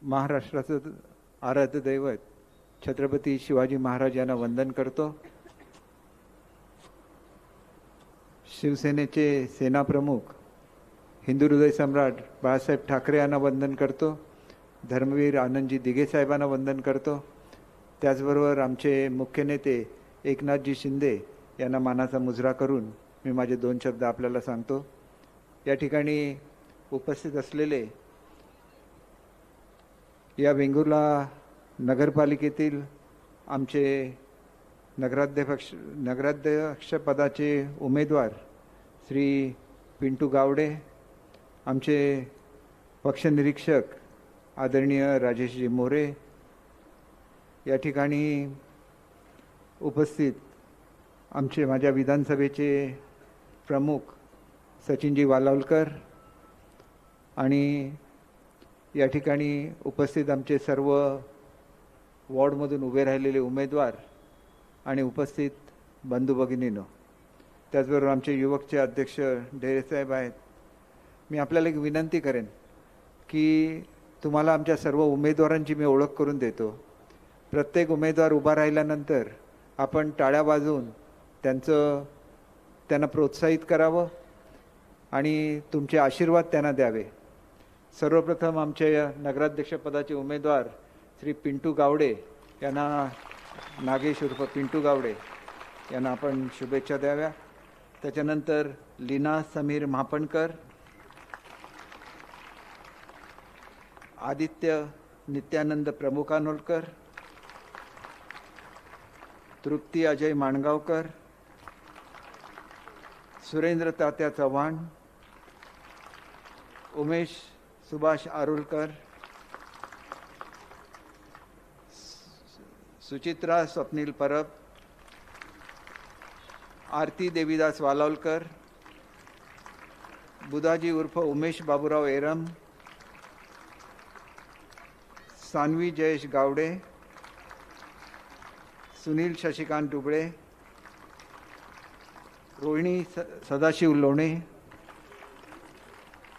महाराष्ट्राचं आराध्य दैवत छत्रपती शिवाजी महाराज यांना वंदन करतो। शिवसेनेचे सेनाप्रमुख हिंदू हृदय सम्राट बाळासाहेब ठाकरे यांना वंदन करतो। धर्मवीर आनंदजी दिघे साहेबांना वंदन करतो। त्याचबरोबर आमचे मुख्य नेते एकनाथजी शिंदे यांना मानाचा मुजरा करून मी माझे 2 शब्द आपल्याला सांगतो। या ठिकाणी उपस्थित असलेले या वेंगुर्ला नगरपालिकेतील आमचे नगराध्यक्ष पदाचे उमेदवार श्री पिंटू गावडे, आमचे पक्षनिरीक्षक आदरणीय राजेशजी मोरे, या ठिकाणी उपस्थित आमचे माझ्या विधानसभेचे प्रमुख सचिनजी वालावलकर आणि या ठिकाणी उपस्थित आमचे सर्व वॉर्डमधून उभे राहिलेले उमेदवार आणि उपस्थित बंधू भगिनींनो, त्याचबरोबर आमचे युवकचे अध्यक्ष ढेरेसाहेब आहेत। मी आपल्याला एक विनंती करेन की तुम्हाला आमच्या सर्व उमेदवारांची मी ओळख करून देतो। प्रत्येक उमेदवार उभा राहिल्यानंतर आपण टाळ्या वाजवून त्यांना प्रोत्साहित करावं आणि तुमचे आशीर्वाद त्यांना द्यावे। सर्वप्रथम आमच्या नगराध्यक्षपदाचे उमेदवार श्री पिंटू गावडे यांना, नागेश उर्फ पिंटू गावडे यांना आपण शुभेच्छा द्याव्या। त्याच्यानंतर लीना समीर महापणकर, आदित्य नित्यानंद प्रमुखानोलकर, तृप्ती अजय माणगावकर, सुरेंद्र तात्या चव्हाण, उमेश सुभाष आरुलकर, सुचित्रा स्वप्नील परब, आरती देवीदास वालावलकर, बुधाजी उर्फ उमेश बाबूराव एरम, सानवी जयेश गावडे, सुनील शशिकांत डुबळे, रोहिणी सदाशिव लोणे,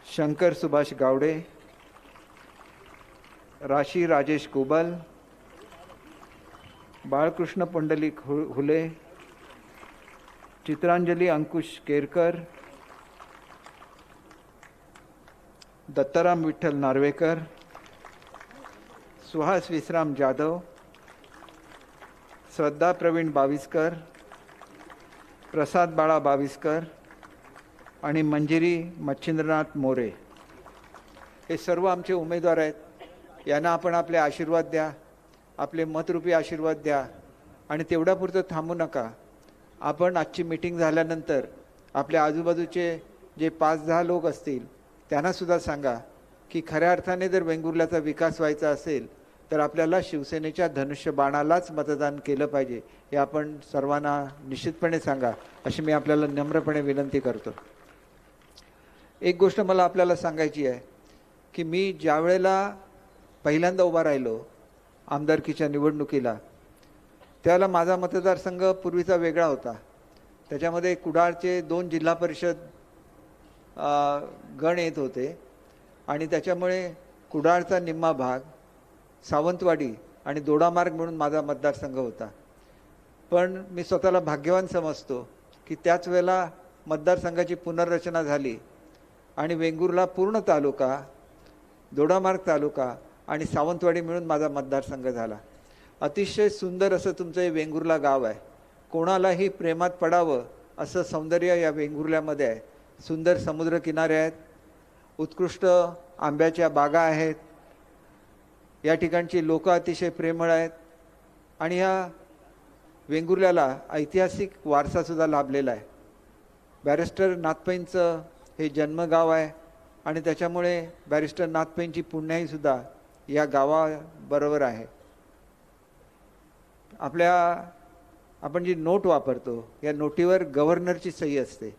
शंकर सुभाष गावडे, राशी राजेश कुबल, बाळकृष्ण पुंडलिक हुले, चित्रांजली अंकुश केरकर, दत्ताराम विठ्ठल नार्वेकर, सुहास विश्राम जाधव, श्रद्धा प्रवीण बाविस्कर, प्रसाद बाळा बाविस्कर आणि मंजिरी मच्छिंद्रनाथ मोरे, हे सर्व आमचे उमेदवार आहेत। यांना आपण आपले आशीर्वाद द्या, आपले मतरूपी आशीर्वाद द्या आणि तेवढ्यापुरतं थांबू नका। आपण आजची मीटिंग झाल्यानंतर आपल्या आजूबाजूचे जे 5-10 लोक असतील त्यांनासुद्धा सांगा की खऱ्या अर्थाने जर वेंगुर्ल्याचा विकास व्हायचा असेल तर आपल्याला शिवसेनेच्या धनुष्यबाणालाच मतदान केलं पाहिजे, हे आपण सर्वांना निश्चितपणे सांगा, अशी मी आपल्याला नम्रपणे विनंती करतो। एक गोष्ट मला आपल्याला सांगायची आहे की मी ज्या वेळेला पहिल्यांदा उभा राहिलो आमदारकीच्या निवडणुकीला, त्यावेळेला माझा मतदारसंघ पूर्वीचा वेगळा होता। त्याच्यामध्ये कुडाळचे 2 जिल्हा परिषद गण येत होते आणि त्याच्यामुळे कुडाळचा निम्मा भाग, सावंतवाडी आणि दोडामार्ग म्हणून माझा मतदारसंघ होता। पण मी स्वतःला भाग्यवान समजतो की त्याच वेळेला मतदारसंघाची पुनर्रचना झाली आणि वेंगुर्ला पूर्ण तालुका, दोडामार्ग तालुका आणि सावंतवाडी मिळून माझा मतदारसंघ झाला। अतिशय सुंदर असं तुमचं हे वेंगुर्ला गाव आहे। कोणालाही प्रेमात पडावं असं सौंदर्य या वेंगुर्ल्यामध्ये आहे। सुंदर समुद्रकिनारे आहेत, उत्कृष्ट आंब्याच्या बागा आहेत, या ठिकाणची लोक अतिशय प्रेमळ आहेत आणि या वेंगुर्ल्याला ऐतिहासिक वारसासुद्धा लाभलेला आहे। बॅरिस्टर नाथपैंचं हे जन्मगाव आहे आणि त्याच्यामुळे बॅरिस्टर नाथपैंची पुण्याईसुद्धा या गावाबरोबर आहे। आपण जी नोट वापरतो या नोटीवर गव्हर्नरची सही असते,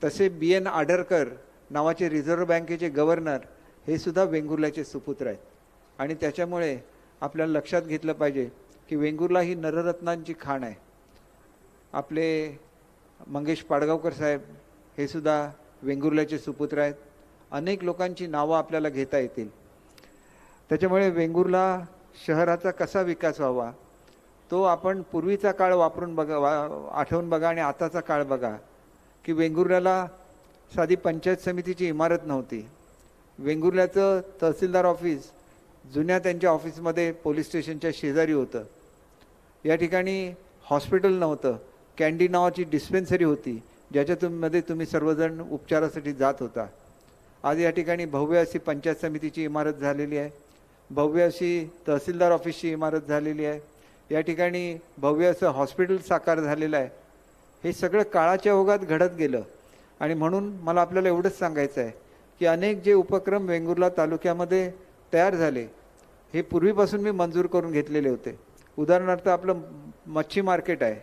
तसे BN आडरकर नावाचे रिझर्व्ह बँकेचे गव्हर्नर हे सुद्धा वेंगुर्ल्याचे सुपुत्र आहेत आणि त्याच्यामुळे आपल्याला लक्षात घेतलं पाहिजे की वेंगुर्ला ही नररत्नांची खाण आहे। आपले मंगेश पाडगावकर साहेब हे सुद्धा वेंगुर्ल्याचे सुपुत्र आहेत। अनेक लोकांची नावं आपल्याला घेता येतील। त्याच्यामुळे वेंगुर्ला शहराचा कसा विकास व्हावा तो आपण पूर्वीचा काळ वापरून बघा, आठवून बघा आणि आताचा काळ बघा की वेंगुर्ल्याला साधी पंचायत समितीची इमारत नव्हती. वेंगुर्ल्याचं तहसीलदार ऑफिस जुन्या त्यांच्या ऑफिसमध्ये पोलीस स्टेशनच्या शेजारी होतं. या ठिकाणी हॉस्पिटल नव्हतं, कॅन्डी नावाची डिस्पेन्सरी होती ज्याच्यामध्ये तुम्ही सर्वजण उपचारासाठी जात होता. आज या ठिकाणी भव्य अशी पंचायत समितीची इमारत झालेली आहे, भव्य अशी तहसीलदार ऑफिसची इमारत झालेली आहे, या ठिकाणी भव्य असं हॉस्पिटल साकार झालेलं आहे. हे सगळं काळाच्या ओघात घडत गेलं आणि म्हणून मला आपल्याला एवढंच सांगायचं आहे की अनेक जे उपक्रम वेंगुर्ला तालुक्यामध्ये तयार झाले हे पूर्वीपासून मी मंजूर करून घेतलेले होते. उदाहरणार्थ आपलं मच्छी मार्केट आहे,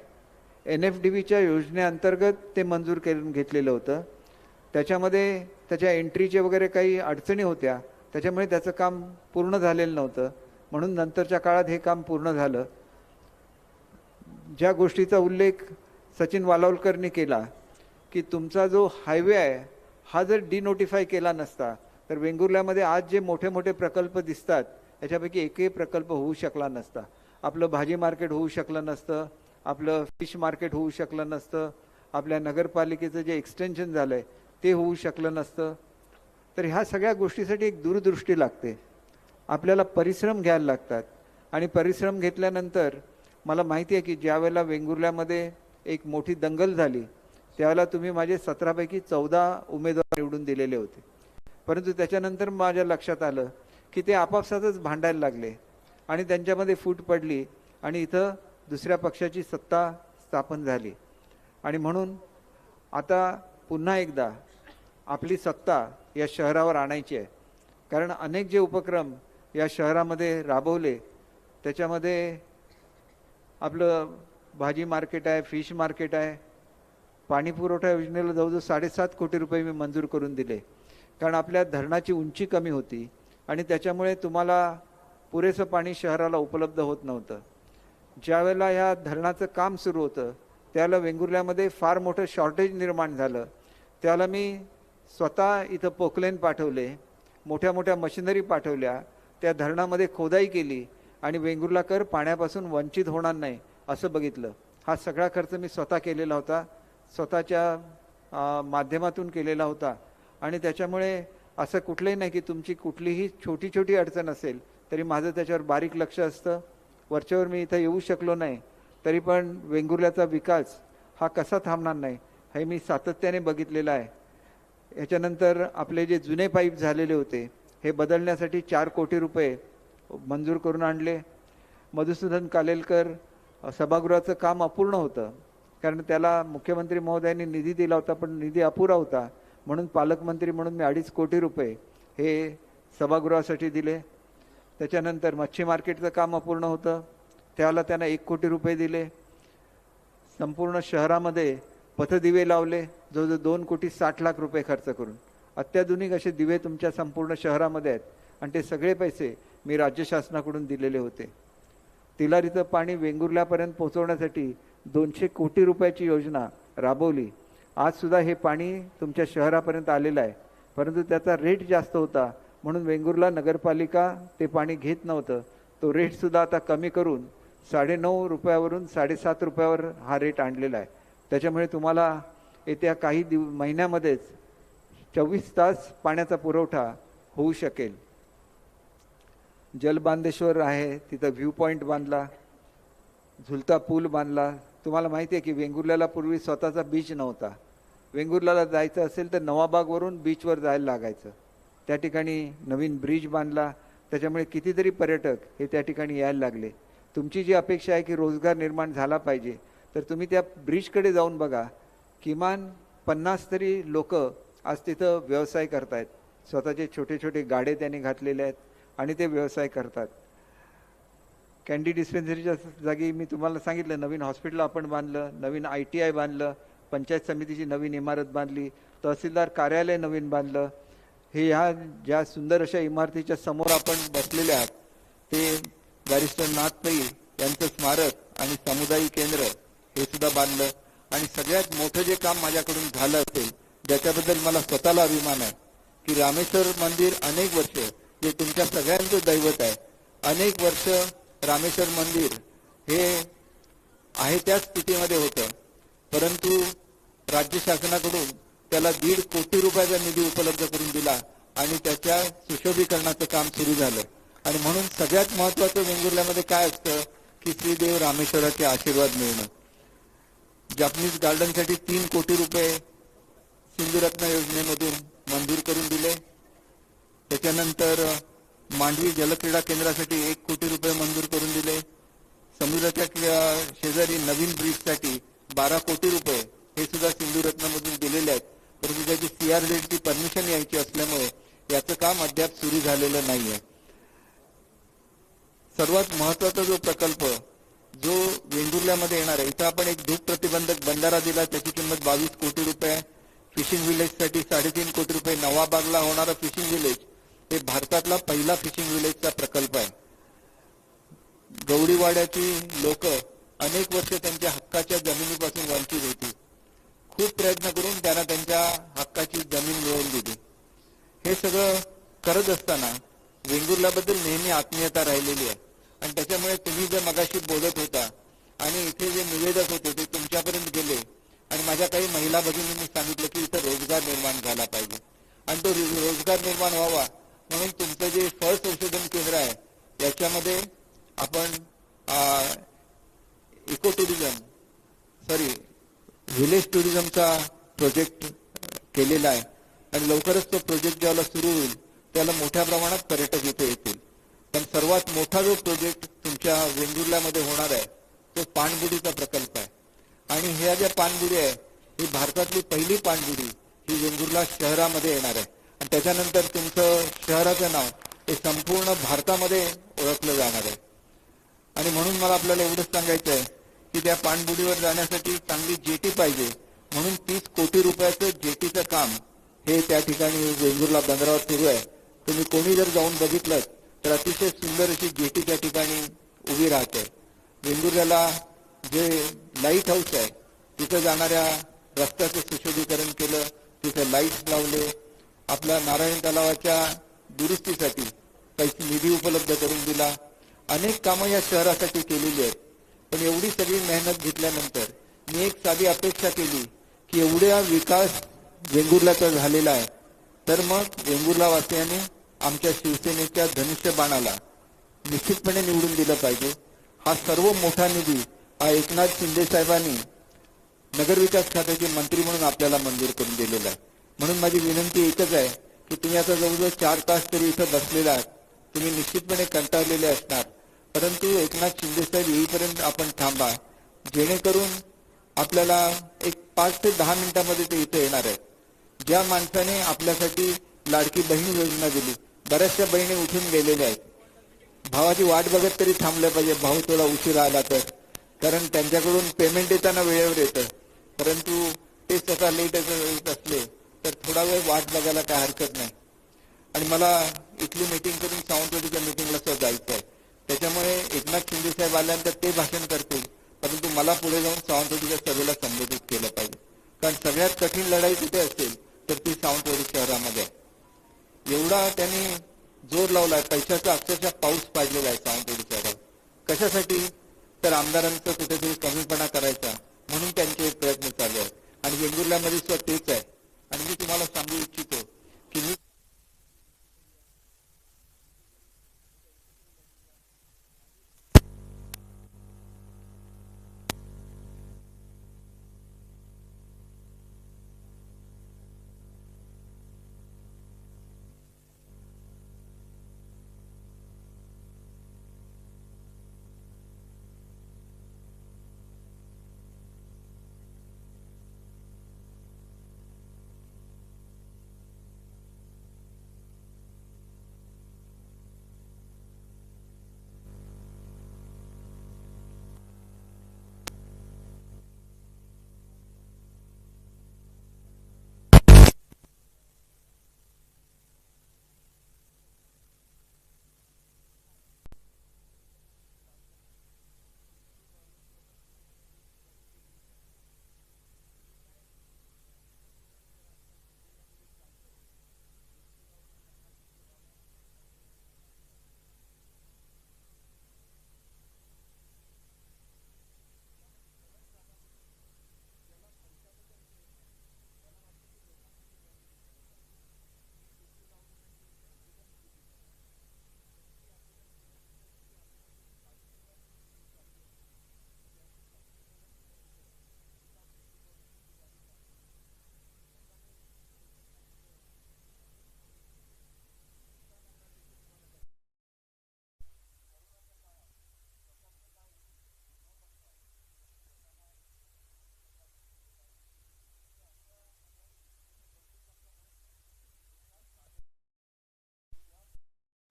NFDBच्या योजनेअंतर्गत ते मंजूर करून घेतलेलं होतं. त्याच्यामध्ये त्याच्या एंट्रीचे वगैरे काही अडचणी होत्या, त्याच्यामुळे त्याचं काम पूर्ण झालेलं नव्हतं, म्हणून नंतरच्या काळात हे काम पूर्ण झालं. ज्या गोष्टीचा उल्लेख सचिन वालावलकरनी केला की तुमचा जो हायवे आहे हा जर डिनोटिफाय केला नसता तर वेंगुर्ल्यामध्ये आज जे मोठे मोठे प्रकल्प दिसतात याच्यापैकी एकही प्रकल्प होऊ शकला नसता. आपलं भाजी मार्केट होऊ शकलं नसतं, आपलं फिश मार्केट होऊ शकलं नसतं, आपल्या नगरपालिकेचं जे एक्सटेन्शन झालं आहे ते होऊ शकलं नसतं. तर ह्या सगळ्या गोष्टीसाठी एक दूरदृष्टी लागते, आपल्याला परिश्रम घ्यायला लागतात. आणि परिश्रम घेतल्यानंतर मला माहिती आहे की ज्या वेळेला वेंगुर्ल्यामध्ये एक मोठी दंगल झाली त्यावेळेला तुम्ही माझे 17 पैकी 14 उमेदवार निवडून दिलेले होते, परंतु त्याच्यानंतर माझ्या लक्षात आलं की ते आपापसातच भांडायला लागले आणि त्यांच्यामध्ये फूट पडली आणि इथं दुसऱ्या पक्षाची सत्ता स्थापन झाली. आणि म्हणून आता पुन्हा एकदा आपली सत्ता या शहरावर आणायची आहे, कारण अनेक जे उपक्रम या शहरामध्ये राबवले त्याच्यामध्ये आपलं भाजी मार्केट आहे, फिश मार्केट आहे, पाणी पुरवठा योजनेला जवळजवळ 7.5 कोटी रुपये मी मंजूर करून दिले, कारण आपल्या धरणाची उंची कमी होती आणि त्याच्यामुळे तुम्हाला पुरेसं पाणी शहराला उपलब्ध होत नव्हतं. ज्यावेळेला ह्या धरणाचं काम सुरू होतं त्यावेळेला वेंगुर्ल्यामध्ये फार मोठं शॉर्टेज निर्माण झालं. त्यावेळेला मी स्वतः इथं पोकलेन पाठवले, मोठ्या मोठ्या मशिनरी पाठवल्या, त्या धरणामध्ये खोदाई केली आणि वेंगुर्लाकर पाण्यापासून वंचित होणार नाही असं बघितलं. हा सगळा खर्च मी स्वतः केलेला होता, स्वतःच्या माध्यमातून केलेला होता. आणि त्याच्यामुळे असं कुठलंही नाही की तुमची कुठलीही छोटी छोटी अडचण असेल तरी माझं त्याच्यावर बारीक लक्ष असतं. वरच्यावर मी इथं येऊ शकलो नाही तरी पण वेंगुर्ल्याचा विकास हा कसा थांबणार नाही हे मी सातत्याने बघितलेलं आहे. याच्यानंतर आपले जे जुने पाईप झालेले होते हे बदलण्यासाठी 4 कोटी रुपये मंजूर करून आणले. मधुसूदन कालेलकर सभागृहाचं काम अपूर्ण होतं, कारण त्याला मुख्यमंत्री महोदयांनी निधी दिला होता पण निधी अपुरा होता, म्हणून पालकमंत्री म्हणून मी 2.5 कोटी रुपये हे सभागृहासाठी दिले. त्याच्यानंतर मच्छी मार्केटचं काम अपूर्ण होतं, त्याला त्यांना 1 कोटी रुपये दिले. संपूर्ण शहरामध्ये पथदिवे लावले, जवळजवळ 2,60,00,000 रुपये खर्च करून. अत्याधुनिक असे दिवे तुमच्या संपूर्ण शहरामध्ये आहेत आणि ते सगळे पैसे मी राज्य शासनाकडून दिलेले होते. तिलारीचं पाणी वेंगुर्ल्यापर्यंत पोहोचवण्यासाठी 200 कोटी रुपयाची योजना राबवली. आजसुद्धा हे पाणी तुमच्या शहरापर्यंत आलेलं आहे, परंतु त्याचा रेट जास्त होता म्हणून वेंगुर्ला नगरपालिका ते पाणी घेत नव्हतं. तो रेटसुद्धा आता कमी करून 9.5 रुपयावरून 7.5 रुपयावर हा रेट आणलेला आहे. त्याच्यामुळे तुम्हाला येत्या काही महिन्यामध्येच 24 तास पाण्याचा पुरवठा होऊ शकेल. जलबांधेश्वर आहे तिथं व्ह्यू पॉईंट बांधला, झुलता पूल बांधला. तुम्हाला माहिती आहे की वेंगुर्ल्याला पूर्वी स्वतःचा बीच नव्हता. वेंगुर्ल्याला जायचं असेल तर नवाबागवरून बीचवर जायला लागायचं. त्या ठिकाणी नवीन ब्रिज बांधला, त्याच्यामुळे कितीतरी पर्यटक हे त्या ठिकाणी यायला लागले. तुमची जी अपेक्षा आहे की रोजगार निर्माण झाला पाहिजे तर तुम्ही त्या ब्रिजकडे जाऊन बघा, किमान 50 तरी लोक आज तिथं व्यवसाय करतायत. स्वतःचे छोटे छोटे गाडे त्यांनी घातलेले आहेत आणि ते व्यवसाय करतात. कॅन्डी डिस्पेन्सरीच्या जागी मी तुम्हाला सांगितलं नवीन हॉस्पिटल आपण बांधलं, नवीन ITI बांधलं, पंचायत समितीची नवीन इमारत बांधली, तहसीलदार कार्यालय नवीन बांधलं. हे ह्या ज्या सुंदर अशा इमारतीच्या समोर आपण बसलेले आहात ते बॅरिस्टर नाथ पै यांचं स्मारक आणि सामुदायिक केंद्र हे सुद्धा बांधलं. आणि सगळ्यात मोठं जे काम माझ्याकडून झालं असेल ज्याच्याबद्दल मला स्वतःला अभिमान आहे की रामेश्वर मंदिर अनेक वर्ष जे तुमच्या सगळ्यांचं दैवत आहे. अनेक वर्ष रामेश्वर मंदिर हे आहे त्या स्थितीमध्ये होतं, परंतु राज्य शासनाकडून त्याला 1.5 कोटी रुपयाचा निधी उपलब्ध करून दिला आणि त्याच्या सुशोभीकरणाचं काम सुरू झालं. आणि म्हणून सगळ्यात महत्वाचं वेंगुर्ल्यामध्ये काय असतं की श्रीदेव रामेश्वराचे आशीर्वाद मिळणं. जॅपनीज गार्डनसाठी 3 कोटी रुपये सिंधुरत्न योजनेमधून मंजूर करून दिले. त्याच्यानंतर मांडवी जलक्रीडा केंद्रासाठी 1 कोटी रुपये मंजूर करून दिले. समुद्राच्या शेजारी नवीन ब्रिजसाठी 12 कोटी रुपये हे सुद्धा सिंधुरत्नमधून दिलेले आहेत. परंतु त्याची CRZची परमिशन यायची असल्यामुळे याचं काम अद्याप सुरू झालेलं नाहीये. सर्वात महत्वाचा जो प्रकल्प जो वेंगुर्ल्यामध्ये येणार आहे, इथं आपण एक धूप प्रतिबंधक बंधारा दिला, त्याची किंमत 22 कोटी रुपये. फिशिंग विलेजसाठी 3.5 कोटी रुपये. नवाबागला होणारा फिशिंग विलेज हे भारतातला पहिला फिशिंग विलेजचा प्रकल्प आहे. गवडीवाड्याची लोक अनेक वर्ष त्यांच्या हक्काच्या जमिनीपासून वंचित होती. खूप प्रयत्न करून त्यांना त्यांच्या हक्काची जमीन मिळवून दिली. हे सगळं करत असताना वेंगुर्ल्याबद्दल नेहमी आत्मीयता राहिलेली आहे. आणि त्याच्यामुळे तुम्ही जर मगाशी बोलत होता आणि इथे जे निवेदक होते ते तुमच्यापर्यंत गेले आणि माझ्या काही महिला भगिनींनी सांगितलं की इथं रोजगार निर्माण झाला पाहिजे आणि तो रोजगार निर्माण व्हावा म्हणून तुमचं जे फळ संशोधन केंद्र आहे याच्यामध्ये आपण इको टुरिझम व्हिलेज टुरिझमचा प्रोजेक्ट केलेला आहे आणि लवकरच तो प्रोजेक्ट ज्याला सुरू होईल त्याला मोठ्या प्रमाणात पर्यटक इथे येतील. पण सर्वात मोठा जो प्रोजेक्ट तुमच्या वेंगुर्ल्यामध्ये होणार आहे तो पाणबुडीचा प्रकल्प आहे. आणि ह्या ज्या पाणबुडी आहे ही भारतातली पहिली पाणबुडी ही वेंगुर्ला शहरामध्ये येणार आहे. आणि त्याच्यानंतर तुमचं शहराचं नाव हे संपूर्ण भारतामध्ये ओळखलं जाणार आहे. आणि म्हणून मला आपल्याला एवढंच सांगायचं आहे की त्या पाणबुडीवर जाण्यासाठी चांगली जेटी पाहिजे. म्हणून 30 कोटी रुपयाचं जेटीचं काम हे त्या ठिकाणी वेंगुर्ला बंदरावर सुरू आहे. तुम्ही कोणी जर जाऊन बघितलं तर अतिशय सुंदर अशी जेटी त्या ठिकाणी उभी राहते. वेंगुर्ल्याला जे लाईट हाऊस आहे तिथं जाणाऱ्या रस्त्याचं सुशोभीकरण केलं, तिथे लाईट्स लावले, आपल्या नारायण तलावाच्या दुरुस्तीसाठी पैसे निधी उपलब्ध करून दिला. अनेक कामं या शहरासाठी केलेली आहेत. पण एवढी सगळी मेहनत घेतल्यानंतर मी एक साधी अपेक्षा केली की एवढा विकास वेंगुर्ल्याचा झालेला आहे तर मग वेंगुर्ला वासियांनी आमच्या शिवसेनेच्या धनुष्यबाणाला निश्चितपणे निवडून दिलं पाहिजे. हा सर्व मोठा निधी हा एकनाथ शिंदे साहेबांनी नगरविकास खात्याचे मंत्री म्हणून आपल्याला मंजूर करून दिलेला आहे. म्हणून माझी विनंती एकच आहे की तुम्ही आता जवळजवळ 4 तास तरी इथं बसलेला आहात. तुम्ही निश्चितपणे कंटाळलेले असणार, परंतु एकनाथ शिंदे साहेब येईपर्यंत आपण थांबा, जेणेकरून आपल्याला एक 5 ते 10 मिनिटांमध्ये ते इथे येणार आहेत. ज्या माणसाने आपल्यासाठी लाडकी बहीण योजना दिली, बऱ्याचशा बहिणी उठून गेलेल्या आहेत. भावाची वाट बघत तरी थांबलं पाहिजे, भाऊ थोडा उशीर आला तर, कारण त्यांच्याकडून पेमेंट येताना वेळेवर येतं. परंतु ते स्वतः लेट येत असले तर थोडा वेळ वाट बघायला काय हरकत नाही. आणि मला इथली मीटिंग करून सावंतवाडीच्या मीटिंगला सुद्धा जायचं आहे. त्याच्यामुळे एकनाथ शिंदे साहेब आल्यानंतर ते भाषण करतील, परंतु मला पुढे जाऊन सावंतवाडीच्या सभेला संबोधित केलं पाहिजे. कारण सगळ्यात कठीण लढाई तिथे असेल तर ती सावंतवाडी शहरामध्ये आहे. एवढा त्यांनी जोर लावलाय, पैशाचा अक्षरशः पाऊस पाडलेला आहे सावंतवाडी शहरात. कशासाठी? तर आमदारांचा कुठेतरी कमीपणा करायचा म्हणून त्यांचे प्रयत्न चालू आहेत. आणि वेंगुर्ल्यामध्ये सुद्धा तेच आहे. आणि मी तुम्हाला सांगू इच्छितो की मी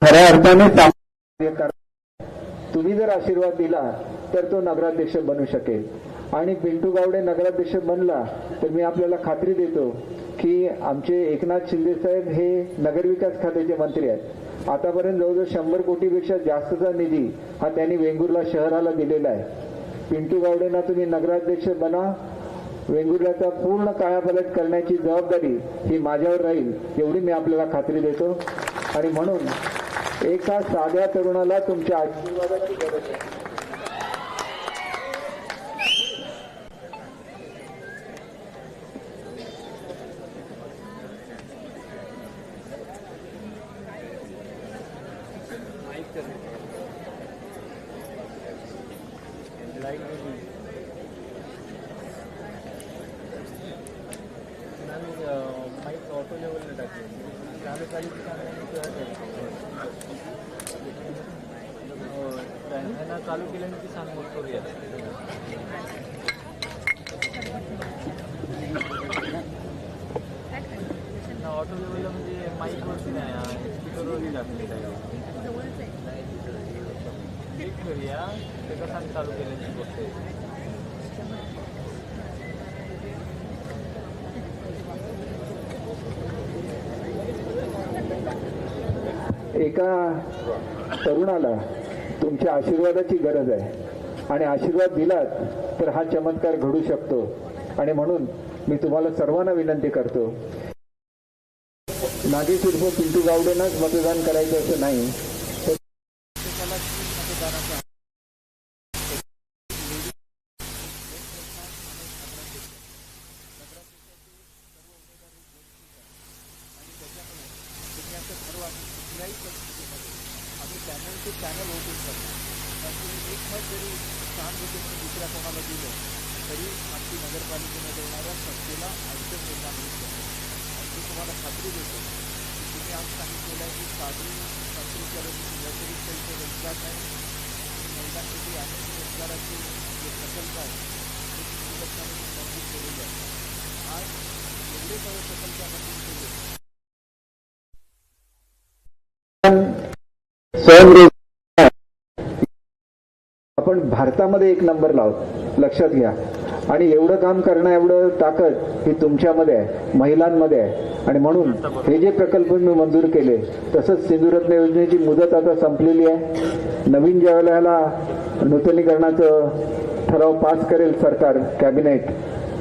खऱ्या अर्थाने तुम्ही जर आशीर्वाद दिला तर तो नगराध्यक्ष बनू शकेल आणि पिंटू गावडे नगराध्यक्ष बनला तर मी आपल्याला खात्री देतो की आमचे एकनाथ शिंदे साहेब हे नगरविकास खात्याचे मंत्री आहेत. आतापर्यंत जवळजवळ 100 कोटीपेक्षा जास्तचा निधी हा त्यांनी वेंगुर्ला शहराला दिलेला आहे. पिंटू गावडेंना तुम्ही नगराध्यक्ष बना. वेंगुर्ल्याचा पूर्ण कायापालट करण्याची जबाबदारी ही माझ्यावर राहील एवढी मी आपल्याला खात्री देतो. आणि म्हणून एका साध्या तरुणाला तुमच्या आशीर्वादाची गरज आहे. माईक ऑटो लेवलला टाकले त्यांना चालू केल्याने ती सांग मग करूया. ऑटो लेवलला म्हणजे माईकवरती नाही स्पीकरवरती टाकले ठीक करूया. त्याचा सांग चालू केल्याची गोष्ट आहे. एका तरुणाला तुमच्या आशीर्वादाची गरज आहे आणि आशीर्वाद दिलात तर हा चमत्कार घडू शकतो. आणि म्हणून मी तुम्हाला सर्वांना विनंती करतो, नागेश उर्फ पिंटू गावडेंनाच मतदान करायचं असं नाही. चॅनल होते सर एक मत जरी सहानुभूती म्हणून दुसऱ्या कोणाला दिलं तरी आमची नगरपालिकेमध्ये येणाऱ्या संस्थेला अडचण निर्माण होऊ शकते. आणि मी तुम्हाला खात्री देतो की तुम्ही आज सांगितलेलं आहे की साधी संस्कृतीकरण व्यतिरिक्त इथे रोजगार नाही आणि महिलांसाठी अनेक रोजगाराचे जे प्रकल्प आहेत ते संघटनांनी मंजूर केलेले आहेत. आज एवढे सगळे प्रकल्प मंजूर केले. आपण भारतामध्ये एक नंबर लावत लक्षात घ्या. आणि एवढं काम करणं एवढं ताकद ही तुमच्यामध्ये आहे, महिलांमध्ये आहे. आणि म्हणून हे जे प्रकल्प मी मंजूर केले तसंच सिंधुरत्न योजनेची मुदत आता संपलेली आहे. नवीन ज्या वेळेला नूतनीकरणाचं ठराव पास करेल सरकार कॅबिनेट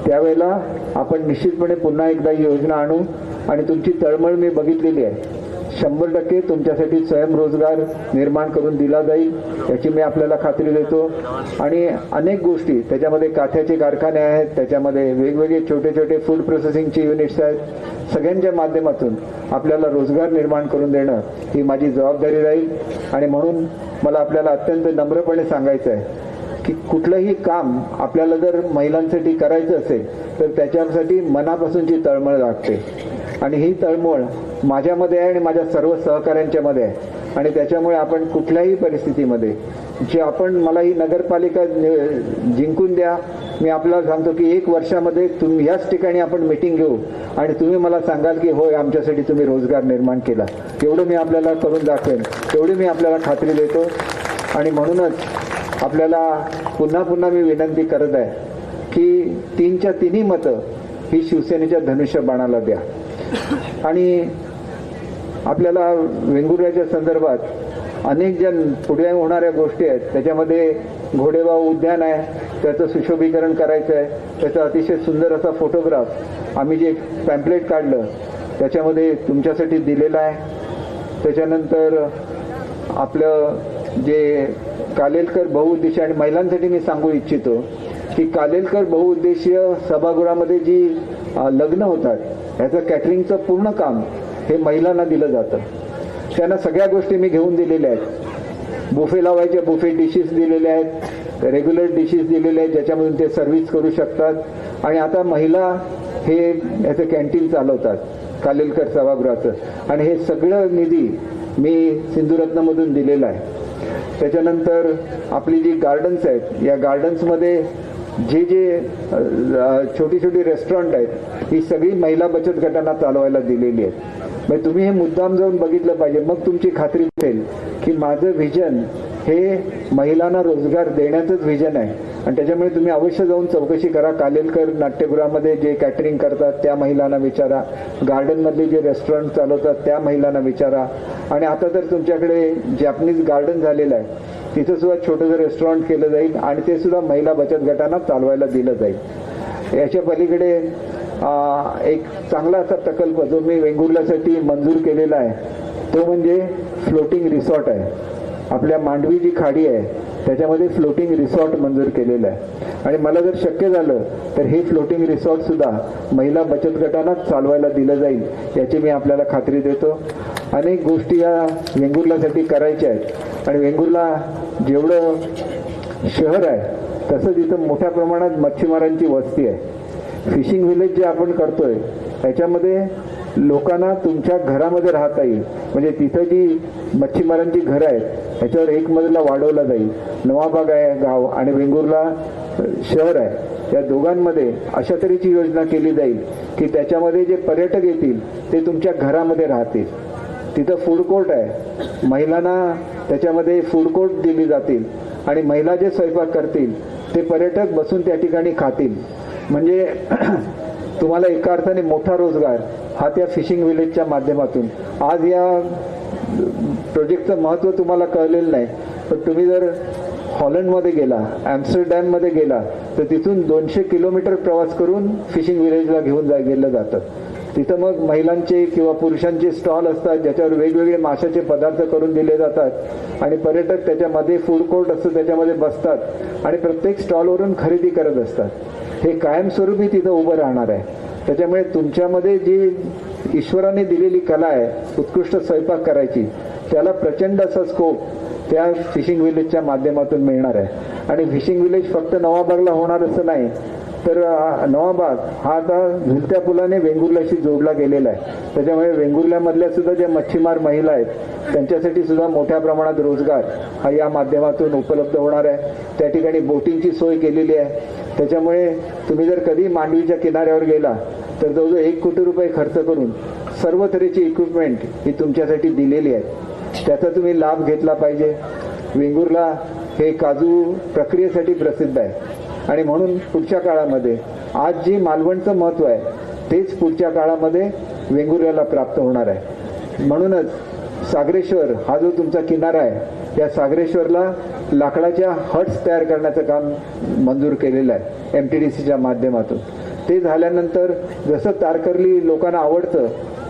त्यावेळेला आपण निश्चितपणे पुन्हा एकदा ही योजना आणू. आणि तुमची तळमळ मी बघितलेली आहे. 100% तुमच्यासाठी स्वयंरोजगार निर्माण करून दिला जाईल याची मी आपल्याला खात्री देतो. आणि अनेक गोष्टी त्याच्यामध्ये काथ्याचे कारखाने आहेत, त्याच्यामध्ये वेगवेगळे छोटे छोटे फूड प्रोसेसिंगचे युनिट्स आहेत. सगळ्यांच्या माध्यमातून आपल्याला रोजगार निर्माण करून देणं ही माझी जबाबदारी राहील. आणि म्हणून मला आपल्याला अत्यंत नम्रपणे सांगायचं आहे की कुठलंही काम आपल्याला जर महिलांसाठी करायचं असेल तर त्याच्यासाठी मनापासूनची तळमळ लागते. आणि ही तळमळ माझ्यामध्ये आहे आणि माझ्या सर्व सहकाऱ्यांच्या मध्ये आहे. आणि त्याच्यामुळे आपण कुठल्याही परिस्थितीमध्ये जे आपण मला ही नगरपालिका जिंकून द्या. मी आपल्याला सांगतो की 1 वर्षामध्ये तुम्ही याच ठिकाणी आपण मीटिंग घेऊ आणि तुम्ही मला सांगाल की होय आमच्यासाठी तुम्ही रोजगार निर्माण केला. एवढं मी आपल्याला करून दाखवेन, तेवढी मी आपल्याला खात्री देतो. आणि म्हणूनच आपल्याला पुन्हा पुन्हा मी विनंती करत आहे की 3च्या 3 मतं ही शिवसेनेच्या धनुष्यबाणाला द्या. आणि आपल्याला वेंगुर्ल्याच्या संदर्भात अनेक जण पुढे होणाऱ्या गोष्टी आहेत. त्याच्यामध्ये घोडेबाव उद्यान आहे, त्याचं सुशोभीकरण करायचं आहे. त्याचा अतिशय सुंदर असा फोटोग्राफ आम्ही जे पॅम्पलेट काढलं त्याच्यामध्ये तुमच्यासाठी दिलेला आहे. त्याच्यानंतर आपलं जे कालेलकर बहुउद्देशीय आणि महिलांसाठी मी सांगू इच्छितो की कालेलकर बहुउद्देशीय सभागृहामध्ये जी लग्न होतात ह्याचं कॅटरिंगचं पूर्ण काम हे महिलांना दिलं जातं. त्यांना सगळ्या गोष्टी मी घेऊन दिलेल्या आहेत. बुफे लावायचे बुफे डिशेस दिलेले आहेत, रेग्युलर डिशेस दिलेले आहेत ज्याच्यामधून ते सर्व्हिस करू शकतात. आणि आता महिला हे याचं कॅन्टीन चालवतात कालेलकर सभागृहाचं. आणि हे सगळं निधी मी सिंधुरत्नमधून दिलेला आहे. त्याच्यानंतर आपली जी गार्डन्स आहेत या गार्डन्समध्ये जे जे छोटी छोटी रेस्टॉरंट आहेत ही सगळी महिला बचत गटांना चालवायला दिलेली आहेत. म्हणजे तुम्ही हे मुद्दाम जाऊन बघितलं पाहिजे, मग तुमची खात्री होईल की माझं व्हिजन हे महिलांना रोजगार देण्याचंच व्हिजन आहे. आणि त्याच्यामुळे तुम्ही अवश्य जाऊन चौकशी करा. कालेलकर नाट्यगृहामध्ये जे कॅटरिंग करतात त्या महिलांना विचारा, गार्डनमधले जे रेस्टॉरंट चालवतात त्या महिलांना विचारा. आणि आता तर तुमच्याकडे जॅपनीज गार्डन झालेलं आहे, तिथं सुद्धा छोटंसं रेस्टॉरंट केलं जाईल आणि ते सुद्धा महिला बचत गटांना चालवायला दिलं जाईल. याच्या पलीकडे एक चांगला असा प्रकल्प जो मी वेंगुर्ल्यासाठी मंजूर केलेला आहे तो म्हणजे फ्लोटिंग रिसॉर्ट आहे. आपल्या मांडवी जी खाडी आहे त्याच्यामध्ये फ्लोटिंग रिसॉर्ट मंजूर केलेलं आहे. आणि मला जर शक्य झालं तर हे फ्लोटिंग रिसॉर्ट सुद्धा महिला बचत गटांना चालवायला दिलं जाईल याची मी आपल्याला खात्री देतो. अनेक गोष्टी या वेंगुर्ल्यासाठी करायच्या आहेत. आणि वेंगुर्ला जेवढं शहर आहे तसंच इथं मोठ्या प्रमाणात मच्छीमारांची वस्ती आहे. फिशिंग व्हिलेज जे आपण करतोय त्याच्यामध्ये लोकांना तुमच्या घरामध्ये राहता येईल. म्हणजे तिथं जी मच्छीमारांची घरं आहेत त्याच्यावर एक मजला वाढवला जाईल. नवाबाग आहे गाव आणि वेंगुर्ला शहर आहे, या दोघांमध्ये अशा तऱ्हेची योजना केली जाईल की त्याच्यामध्ये जे पर्यटक येतील ते तुमच्या घरामध्ये राहतील. तिथं फूड कोर्ट आहे, महिलांना त्याच्यामध्ये फूड कोर्ट दिली जातील आणि महिला जे स्वयंपाक करतील ते पर्यटक बसून त्या ठिकाणी खातील. म्हणजे तुम्हाला एका अर्थाने मोठा रोजगार हा त्या फिशिंग व्हिलेजच्या माध्यमातून. आज या प्रोजेक्टचं महत्त्व तुम्हाला कळलेलं नाही, पण तुम्ही जर हॉलंडमध्ये गेला, ॲम्स्टरडॅममध्ये गेला तर तिथून 200 किलोमीटर प्रवास करून फिशिंग व्हिलेजला घेऊन गेलं जातं. तिथं मग महिलांचे किंवा पुरुषांचे स्टॉल असतात ज्याच्यावर वेगवेगळे माशाचे पदार्थ करून दिले जातात आणि पर्यटक त्याच्यामध्ये फूड कोर्ट असतं त्याच्यामध्ये बसतात आणि प्रत्येक स्टॉलवरून खरेदी करत असतात. हे कायमस्वरूपी तिथं उभं राहणार आहे. त्याच्यामुळे तुमच्यामध्ये जी ईश्वराने दिलेली कला आहे उत्कृष्ट स्वयंपाक करायची त्याला प्रचंड असा स्कोप त्या फिशिंग व्हिलेजच्या माध्यमातून मिळणार आहे. आणि फिशिंग व्हिलेज फक्त नवाबागला होणार असं नाही, तर नवाबाग हा आता झुलत्या पुलाने वेंगुर्ल्याशी जोडला गेलेला आहे. त्याच्यामुळे वेंगुर्ल्यामधल्या सुद्धा ज्या मच्छीमार महिला आहेत त्यांच्यासाठी सुद्धा मोठ्या प्रमाणात रोजगार हा या माध्यमातून उपलब्ध होणार आहे. त्या ठिकाणी बोटिंगची सोय केलेली आहे. त्याच्यामुळे तुम्ही जर कधी मांडवीच्या किनाऱ्यावर गेला तर जवळजवळ 1 कोटी रुपये खर्च करून सर्व तऱ्हेची इक्विपमेंट ही तुमच्यासाठी दिलेली आहे. त्याचा तुम्ही लाभ घेतला पाहिजे. वेंगुर्ला हे काजू प्रक्रियेसाठी प्रसिद्ध आहे आणि म्हणून पुढच्या काळामध्ये आज जी मालवणचं महत्त्व आहे तेच पुढच्या काळामध्ये वेंगुर्ल्याला प्राप्त होणार आहे. म्हणूनच सागरेश्वर हा जो तुमचा किनारा आहे या सागरेश्वरला लाकडाच्या हट्स तयार करण्याचं काम मंजूर केलेलं आहे MTDCच्या माध्यमातून. ते झाल्यानंतर जसं तारकर्ली लोकांना आवडतं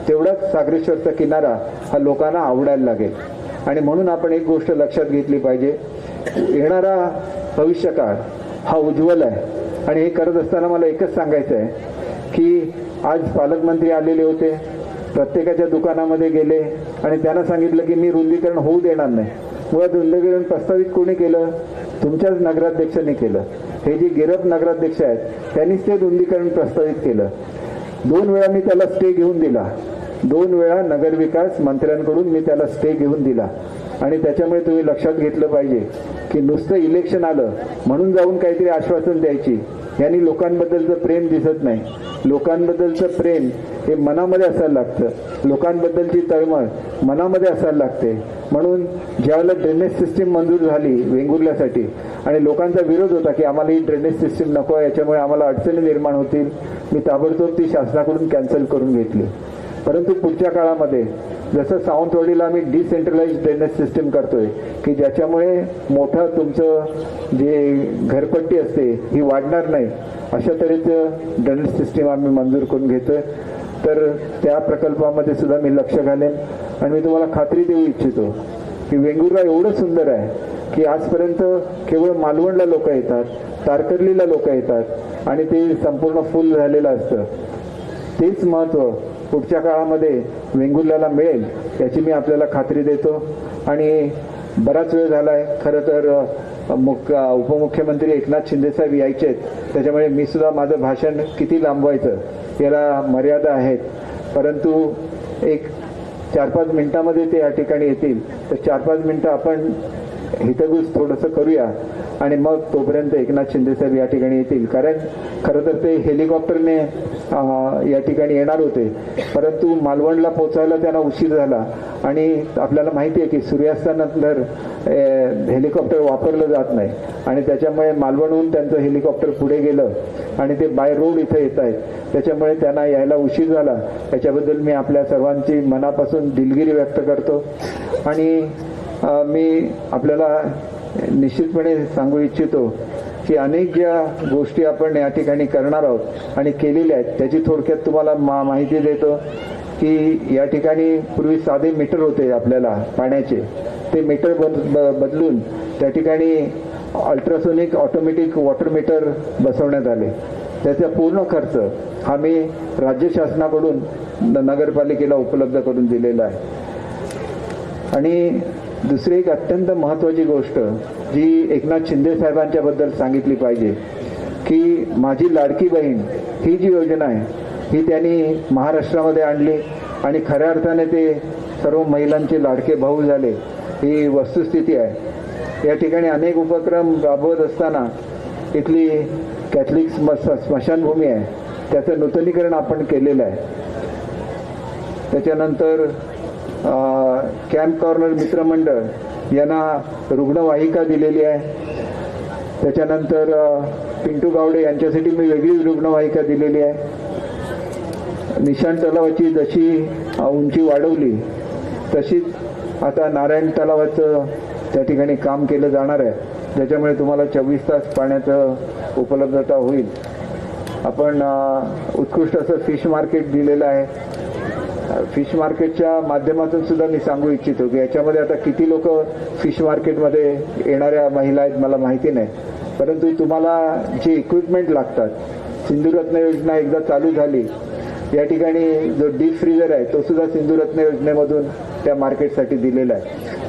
तेवढाच सागरेश्वरचा किनारा हा लोकांना आवडायला लागेल. आणि म्हणून आपण एक गोष्ट लक्षात घेतली पाहिजे, येणारा भविष्यकाळ हा उज्ज्वल आहे. आणि हे करत असताना मला एकच सांगायचं आहे की आज पालकमंत्री आलेले होते, प्रत्येकाच्या दुकानामध्ये गेले आणि त्यांना सांगितलं की मी रुंदीकरण होऊ देणार नाही. मुळात रुंदीकरण प्रस्तावित कोणी केलं? तुमच्याच नगराध्यक्षांनी केलं. हे जे गिरप नगराध्यक्ष आहेत त्यांनीच ते रुंदीकरण प्रस्तावित केलं. 2 वेळा मी त्याला स्टे घेऊन दिला, 2 वेळा नगरविकास मंत्र्यांकडून मी त्याला स्टे घेऊन दिला. आणि त्याच्यामुळे तुम्ही लक्षात घेतलं पाहिजे की नुसतं इलेक्शन आलं म्हणून जाऊन काहीतरी आश्वासन द्यायची यांनी लोकांबद्दलचं प्रेम दिसत नाही. लोकांबद्दलचं प्रेम हे मनामध्ये असायला लागतं, लोकांबद्दलची तळमळ मनामध्ये असायला लागते. म्हणून ज्यावेळेला ड्रेनेज सिस्टीम मंजूर झाली वेंगुर्ल्यासाठी आणि लोकांचा विरोध होता की आम्हाला ही ड्रेनेज सिस्टीम नको आहे, याच्यामुळे आम्हाला अडचणी निर्माण होतील, मी ताबडतोब ती शासनाकडून कॅन्सल करून घेतली. परंतु पुढच्या काळामध्ये जसं सावंतवाडीला आम्ही डिसेंट्रलाइज ड्रेनेज सिस्टीम करतोय की ज्याच्यामुळे मोठं तुमचं जे घरपट्टी असते ही वाढणार नाही, अशा तऱ्हेचं ड्रेनेज सिस्टीम आम्ही मंजूर करून घेतोय. तर त्या प्रकल्पामध्ये सुद्धा मी लक्ष घालेन. आणि मी तुम्हाला खात्री देऊ इच्छितो की वेंगुर्ला एवढं सुंदर आहे की आजपर्यंत केवळ मालवणला लोक येतात, तारकर्लीला लोक येतात आणि ते संपूर्ण फुल झालेलं असतं. तेच महत्त्व पुढच्या काळामध्ये वेंगुर्ल्याला मिळेल याची मी आपल्याला खात्री देतो. आणि बराच वेळ झाला आहे. खरं तर उपमुख्यमंत्री एकनाथ शिंदेसाहेब यायचे आहेत, त्याच्यामुळे मी सुद्धा माझं भाषण किती लांबवायचं याला मर्यादा आहेत. परंतु एक 4-5 मिनिटामध्ये ते या ठिकाणी येतील, तर 4-5 मिनिटं आपण हितगुज थोडंसं करूया आणि मग तोपर्यंत एकनाथ शिंदेसाहेब या ठिकाणी येतील. कारण खरं तर ते हेलिकॉप्टरने या ठिकाणी येणार होते, परंतु मालवणला पोहोचायला त्यांना उशीर झाला आणि आपल्याला माहिती आहे की सूर्यास्तानंतर हेलिकॉप्टर वापरलं जात नाही आणि त्याच्यामुळे मालवणहून त्यांचं हेलिकॉप्टर पुढे गेलं आणि ते बाय रोड इथं येत आहेत, त्याच्यामुळे त्यांना यायला उशीर झाला. त्याच्याबद्दल मी आपल्या सर्वांची मनापासून दिलगिरी व्यक्त करतो आणि मी आपल्याला निश्चितपणे सांगू इच्छितो की अनेक ज्या गोष्टी आपण या ठिकाणी करणार आहोत आणि केलेल्या आहेत त्याची थोडक्यात तुम्हाला माहिती देतो की या ठिकाणी पूर्वी साधे मीटर होते आपल्याला पाण्याचे, ते मीटर बदलून त्या ठिकाणी अल्ट्रासोनिक ऑटोमॅटिक वॉटर मीटर बसवण्यात आले. त्याचा पूर्ण खर्च हा मी राज्य शासनाकडून नगरपालिकेला उपलब्ध करून दिलेला आहे. आणि दुसरी एक अत्यंत महत्त्वाची गोष्ट जी एकनाथ शिंदे साहेबांच्या बद्दल सांगितली पाहिजे की माझी लाडकी बहीण ही जी योजना आहे ही त्यांनी महाराष्ट्रामध्ये आणली आणि खऱ्या अर्थाने ते सर्व महिलांचे लाडके भाऊ झाले, ही वस्तुस्थिती आहे. या ठिकाणी अनेक उपक्रम राबवत असताना इथली कॅथलिक स्मशानभूमी आहे त्याचं नूतनीकरण आपण केलेलं आहे. त्याच्यानंतर कॅम्प कॉर्नर मित्रमंडळ यांना रुग्णवाहिका दिलेली आहे. त्याच्यानंतर पिंटू गावडे यांच्यासाठी मी वेगळीच रुग्णवाहिका दिलेली आहे. निशाण तलावाची जशी उंची वाढवली तशीच आता नारायण तलावाचं त्या ठिकाणी काम केलं जाणार आहे, ज्याच्यामुळे तुम्हाला 24 तास पाण्याचं उपलब्धता होईल. आपण उत्कृष्ट असं फिश मार्केट दिलेलं आहे. फिश मार्केटच्या माध्यमातून सुद्धा मी सांगू इच्छितो की याच्यामध्ये आता किती लोक फिश मार्केटमध्ये येणाऱ्या महिला आहेत मला माहिती नाही, परंतु तुम्हाला जे इक्विपमेंट लागतात, सिंधुरत्न योजना एकदा चालू झाली, या ठिकाणी जो डीप फ्रीजर आहे तो सुद्धा सिंधुरत्न योजनेमधून त्या मार्केटसाठी दिलेला आहे.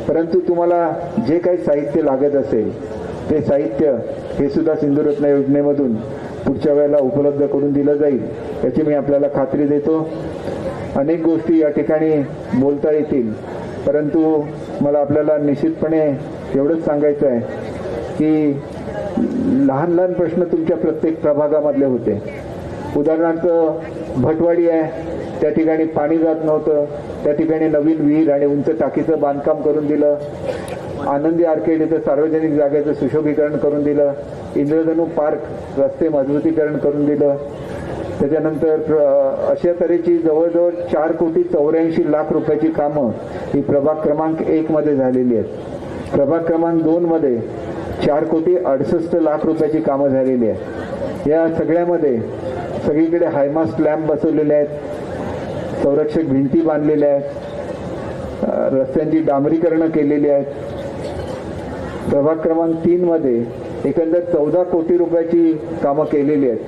परंतु तुम्हाला जे काही साहित्य लागत असेल ते साहित्य हे सुद्धा सिंधुरत्न योजनेमधून पुढच्या वेळेला उपलब्ध करून दिलं जाईल याची मी आपल्याला खात्री देतो. अनेक गोष्टी या ठिकाणी बोलता येतील, परंतु मला आपल्याला निश्चितपणे एवढंच सांगायचं आहे की लहान लहान प्रश्न तुमच्या प्रत्येक प्रभागामधले होते. उदाहरणार्थ भटवाडी आहे, त्या ठिकाणी पाणी जात नव्हतं, त्या ठिकाणी नवीन विहीर आणि उंच टाकीचं बांधकाम करून दिलं. आनंदी आर्केड इथं सार्वजनिक जागेचं सुशोभीकरण करून दिलं. इंद्रधनु पार्क रस्ते मजबूतीकरण करून दिलं. त्याच्यानंतर अशा तऱ्हेची जवळजवळ 4,84,00,000 रुपयाची कामं ही प्रभाग क्रमांक 1 मध्ये झालेली आहेत. प्रभाग क्रमांक 2 मध्ये 4,68,00,000 रुपयाची कामं झालेली आहेत. या सगळ्यामध्ये सगळीकडे हायमास्ट लॅम्प बसवलेले आहेत, संरक्षक भिंती बांधलेल्या आहेत, रस्त्यांची डांबरीकरणं केलेली आहेत. प्रभाग क्रमांक 3 मध्ये एकंदर 14 कोटी रुपयाची कामं केलेली आहेत.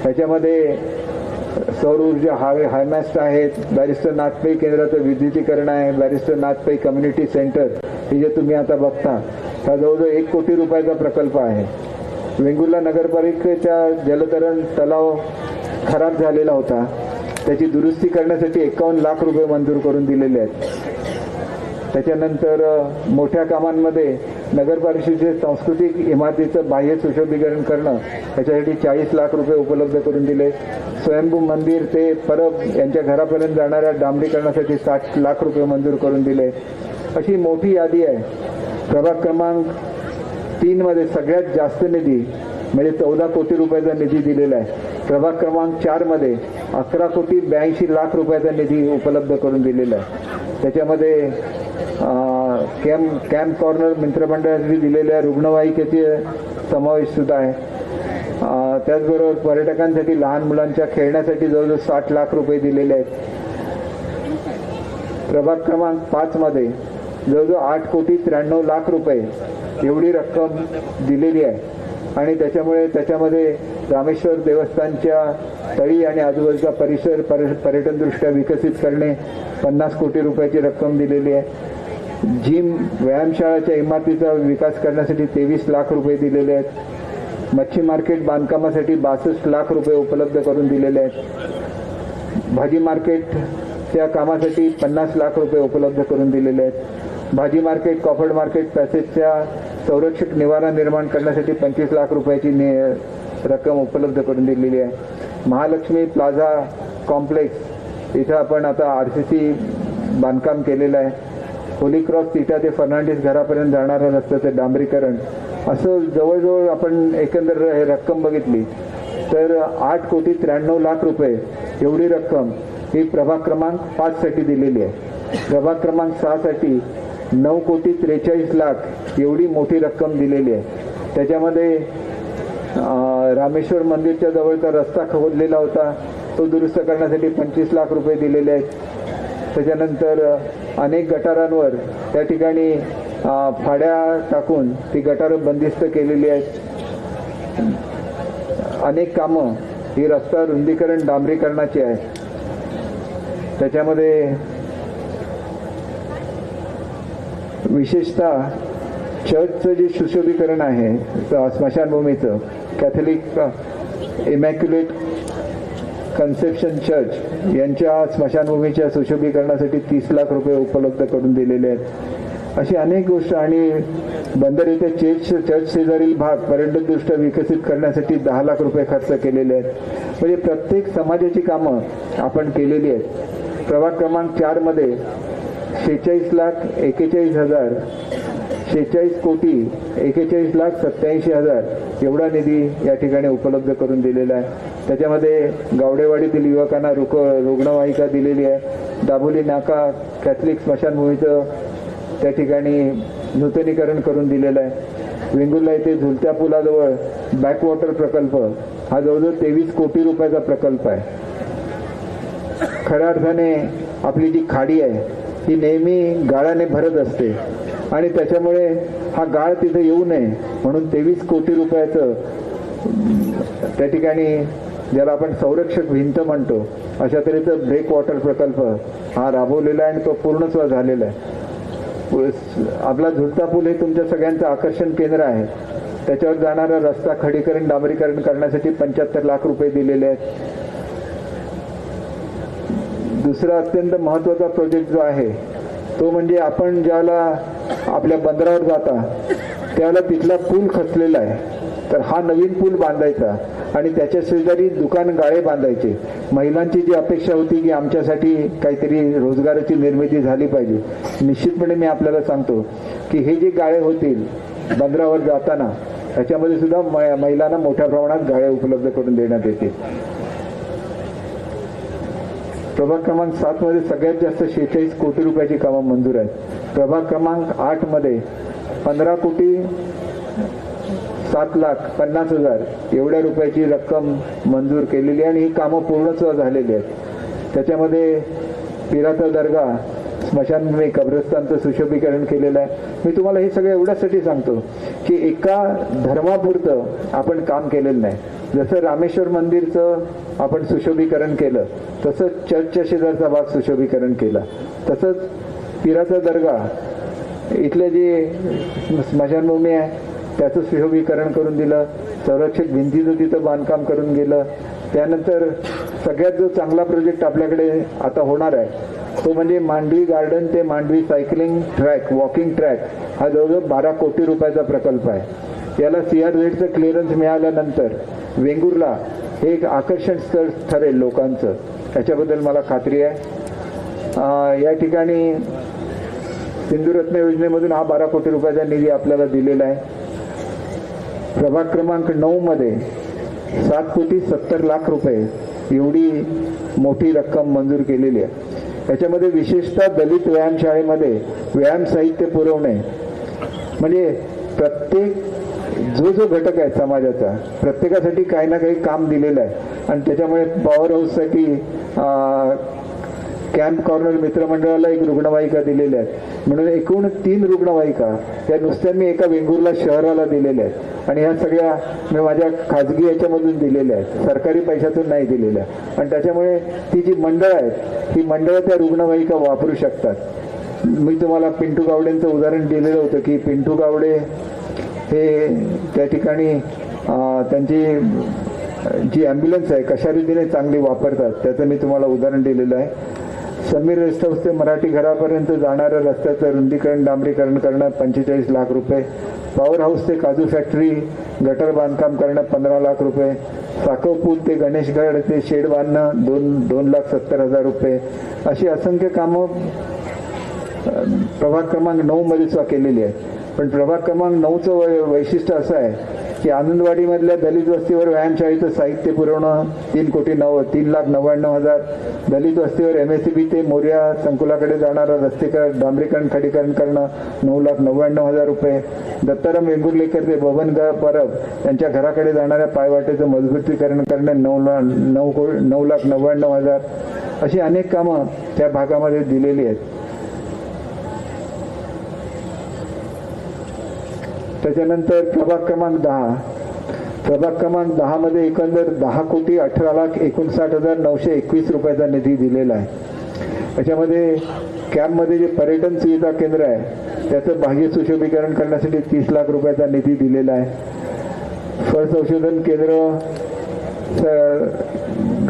त्याच्यामध्ये सौर ऊर्जा हायमॅस्ट आहेत, बॅरिस्टर नाथपै केंद्राचं विद्युतीकरण आहे, बॅरिस्टर नाथपै कम्युनिटी सेंटर हे जे तुम्ही आता बघता हा जवळजवळ 1 कोटी रुपयाचा प्रकल्प आहे. वेंगुर्ला नगरपालिकेचा जलतरण तलाव खराब झालेला होता, त्याची दुरुस्ती करण्यासाठी 51 लाख रुपये मंजूर करून दिलेले आहेत. त्याच्यानंतर मोठ्या कामांमध्ये नगर परिषदेचे सांस्कृतिक इमारतीचं बाह्य सुशोभीकरण करणं याच्यासाठी 40 लाख रुपये उपलब्ध करून दिले. स्वयंभू मंदिर ते परब यांच्या घरापर्यंत जाणाऱ्या डांबरीकरणासाठी 60 लाख रुपये मंजूर करून दिले. अशी मोठी यादी आहे. प्रभाग क्रमांक 3 मध्ये सगळ्यात जास्त निधी म्हणजे 14 कोटी रुपयाचा निधी दिलेला आहे. प्रभाग क्रमांक 4 मध्ये 11,82,00,000 रुपयाचा निधी उपलब्ध करून दिलेला आहे. त्याच्यामध्ये कॅम्प कॉर्नर मित्रमंडळासाठी दिलेल्या रुग्णवाहिकेचे समावेश सुद्धा आहे. त्याचबरोबर पर्यटकांसाठी लहान मुलांच्या खेळण्यासाठी जवळजवळ 60 लाख रुपये दिलेले आहेत. प्रभाग क्रमांक 5 मध्ये जवळजवळ 8,93,00,000 रुपये एवढी रक्कम दिलेली आहे आणि त्याच्यामध्ये रामेश्वर देवस्थानच्या तळी आणि आजूबाजूचा परिसर पर्यटनदृष्ट्या विकसित करणे 50 कोटी रुपयाची रक्कम दिलेली आहे. जिम व्यायामशाळाच्या इमारतीचा विकास करण्यासाठी 23 लाख रुपये दिलेले आहेत. मच्छी मार्केट बांधकामासाठी 62 लाख रुपये उपलब्ध करून दिलेले आहेत. भाजी मार्केटच्या कामासाठी 50 लाख रुपये उपलब्ध करून दिलेले आहेत. भाजी मार्केट कॉफर्ड मार्केट पॅसेजच्या संरक्षक निवारा निर्माण करण्यासाठी 25 लाख रुपयाची रक्कम उपलब्ध करून दिलेली आहे. महालक्ष्मी प्लाझा कॉम्प्लेक्स इथं आपण आता RCC बांधकाम केलेलं आहे. होली क्रॉस तिटा ते फर्नांडिस घरापर्यंत जाणारं रस्त्याचं डांबरीकरण, असं जवळजवळ आपण एकंदर हे रक्कम बघितली तर 8,93,00,000 रुपये एवढी रक्कम ही प्रभाग क्रमांक 5 साठी दिलेली आहे. प्रभाग क्रमांक 6 साठी 9,43,00,000 एवढी मोठी रक्कम दिलेली आहे. त्याच्यामध्ये रामेश्वर मंदिरच्या जवळचा रस्ता खोदलेला होता, तो दुरुस्त करण्यासाठी 25 लाख रुपये दिलेले आहेत. त्याच्यानंतर अनेक गटारांवर त्या ठिकाणी फाड्या टाकून ती गटारं बंदिस्त केलेली आहेत. अनेक कामं ही रस्ता रुंदीकरण डांबरीकरणाची आहेत. त्याच्यामध्ये विशेषतः चर्चचं जे सुशोभीकरण आहे स्मशानभूमीचं, कॅथलिक इमॅक्युलेट कन्सेप्शन चर्च यांच्या स्मशानभूमीच्या सुशोभीकरणासाठी 30 लाख रुपये उपलब्ध करून दिलेले आहेत. अशी अनेक गोष्ट आणि बंदर येथे चर्च शेजारील भाग पर्यटनदृष्ट्या विकसित करण्यासाठी 10 लाख रुपये खर्च केलेले आहेत. म्हणजे प्रत्येक समाजाची कामं आपण केलेली आहेत. प्रभाग क्रमांक 4 मध्ये 46,41,000 46,41,87,000 एवढा निधी या ठिकाणी उपलब्ध करून दिलेला आहे. त्याच्यामध्ये गावडेवाडीतील युवकांना रुग्णवाहिका दिलेली आहे. दाभोली नाका कॅथलिक स्मशानभूमीचं त्या ठिकाणी नूतनीकरण करून दिलेलं आहे. वेंगुर्ला येथे झुलत्या पुलाजवळ बॅकवॉटर प्रकल्प हा जवळजवळ 23 कोटी रुपयाचा प्रकल्प आहे. खऱ्या अर्थाने आपली जी खाडी आहे ही नेहमी गाळाने भरत असते आणि त्याच्यामुळे हा गाळ तिथे येऊ नये म्हणून 23 कोटी रुपयाचं त्या ठिकाणी ज्याला आपण संरक्षक भिंत म्हणतो अशा तऱ्हेचं ब्रेक वॉटर प्रकल्प हा राबवलेला आहे आणि तो पूर्णत्व झालेला आहे. आपला झुलता पूल हे तुमच्या सगळ्यांचं आकर्षण केंद्र आहे. त्याच्यावर जाणारा रस्ता खडीकरण डांबरीकरण करण्यासाठी 75 लाख रुपये दिलेले आहेत. दुसरा अत्यंत महत्त्वाचा प्रोजेक्ट जो आहे तो म्हणजे आपण ज्याला आपल्या बंदरावर जाता त्याला तिथला पूल खचलेला आहे, तर हा नवीन पूल बांधायचा आणि त्याच्या शेजारी दुकान गाळे बांधायचे. महिलांची जी अपेक्षा होती की आमच्यासाठी काहीतरी रोजगाराची निर्मिती झाली पाहिजे, निश्चितपणे मी आपल्याला सांगतो की हे जे गाळे होतील बंदरावर जाताना त्याच्यामध्ये सुद्धा महिलांना मोठ्या प्रमाणात गाळे उपलब्ध करून देण्यात येतील. प्रभाग क्रमांक 7 मध्ये सगळ्यात जास्त 46 कोटी रुपयाची कामं मंजूर आहेत. प्रभाग क्रमांक 8 मध्ये 15,07,50,000 एवढ्या रुपयाची रक्कम मंजूर केलेली आहे आणि ही कामं पूर्णत्व झालेली आहेत. त्याच्यामध्ये पिराचा दर्गा स्मशानभूमी कब्रस्तानचं सुशोभीकरण केलेलं आहे. मी तुम्हाला हे सगळं एवढ्यासाठी सांगतो की एका धर्मापुरतं आपण काम केलेलं नाही. जसं रामेश्वर मंदिरचं आपण सुशोभीकरण केलं तसंच चर्चच्या शेजारचा भाग सुशोभीकरण केला, तसंच पिराचा दर्गा इथले जे स्मशानभूमी आहे त्याचं सुशोभीकरण करून दिलं. संरक्षक भिंतीचं तिथं बांधकाम करून गेलं. त्यानंतर सगळ्यात जो चांगला प्रोजेक्ट आपल्याकडे आता होणार आहे तो म्हणजे मांडवी गार्डन ते Mandvi cycling track walking track हा जवळजवळ 12 कोटी रुपयाचा प्रकल्प आहे. याला CRZचं क्लिअरन्स मिळाल्यानंतर वेंगुर्ला हे एक आकर्षण स्थळ ठरेल लोकांचं, याच्याबद्दल मला खात्री आहे. या ठिकाणी सिंधुरत्न योजनेमधून हा 12 कोटी रुपयाचा निधी आपल्याला दिलेला आहे. प्रभाग क्रमांक 9 मध्ये 7,70,00,000 रुपये एवढी मोठी रक्कम मंजूर केलेली आहे. याच्यामध्ये विशेषतः दलित व्यायामशाळेमध्ये व्यायाम साहित्य पुरवणे, म्हणजे प्रत्येक जो घटक आहे समाजाचा प्रत्येकासाठी काही ना काही काम दिलेलं आहे आणि त्याच्यामुळे पॉवर हाऊससाठी कॅम्प कॉर्नर मित्रमंडळाला एक रुग्णवाहिका दिलेल्या आहेत. म्हणून एकूण 3 रुग्णवाहिका त्या नुसत्या मी एका वेंगुर्ला शहराला दिलेल्या आहेत आणि ह्या सगळ्या मी माझ्या खाजगी याच्यामधून दिलेल्या आहेत, सरकारी पैशातून नाही दिलेल्या. आणि त्याच्यामुळे ती जी मंडळ आहेत ही मंडळं त्या रुग्णवाहिका वापरू शकतात. मी तुम्हाला पिंटू गावडेंचं उदाहरण दिलेलं होतं की पिंटू गावडे हे त्या ठिकाणी त्यांची जी ॲम्ब्युलन्स आहे कशा रीतीने चांगली वापरतात त्याचं मी तुम्हाला उदाहरण दिलेलं आहे. समीर रेस्ट हाऊस ते मराठी घरापर्यंत जाणाऱ्या रस्त्याचं रुंदीकरण डांबरीकरण करणं 45 लाख रुपये. पॉवर हाऊस ते काजू फॅक्टरी गटर बांधकाम करणं 15 लाख रुपये, साखव पूल ते गणेशगड ते शेड बांधणं 2,70,000 रुपये, अशी असंख्य कामं प्रभाग क्रमांक 9 मध्ये सुद्धा केलेली आहे. पण प्रभाग क्रमांक 9चं वैशिष्ट्य असं आहे की आनंदवाडीमधल्या दलित वस्तीवर व्यायामशाळेचं साहित्य पुरवणं 3,99,000, दलित वस्तीवर MSCB ते मोर्या संकुलाकडे जाणारा डांबरीकरण खडीकरण करणं 9,99,000 रुपये, दत्ताराम वेंगुर्लेकर ते बबन परब यांच्या घराकडे जाणाऱ्या पायवाटेचं मजबूतीकरण करणं 9,99,000, अशी अनेक कामं त्या भागामध्ये दिलेली आहेत. त्याच्यानंतर प्रभाग क्रमांक 10 मध्ये एकंदर 10,18,59,921 रुपयाचा निधी दिलेला आहे. त्याच्यामध्ये कॅम्पमध्ये जे पर्यटन सुविधा केंद्र आहे त्याचं बाह्य सुशोभीकरण करण्यासाठी 30 लाख रुपयाचा निधी दिलेला आहे. फळ संशोधन केंद्र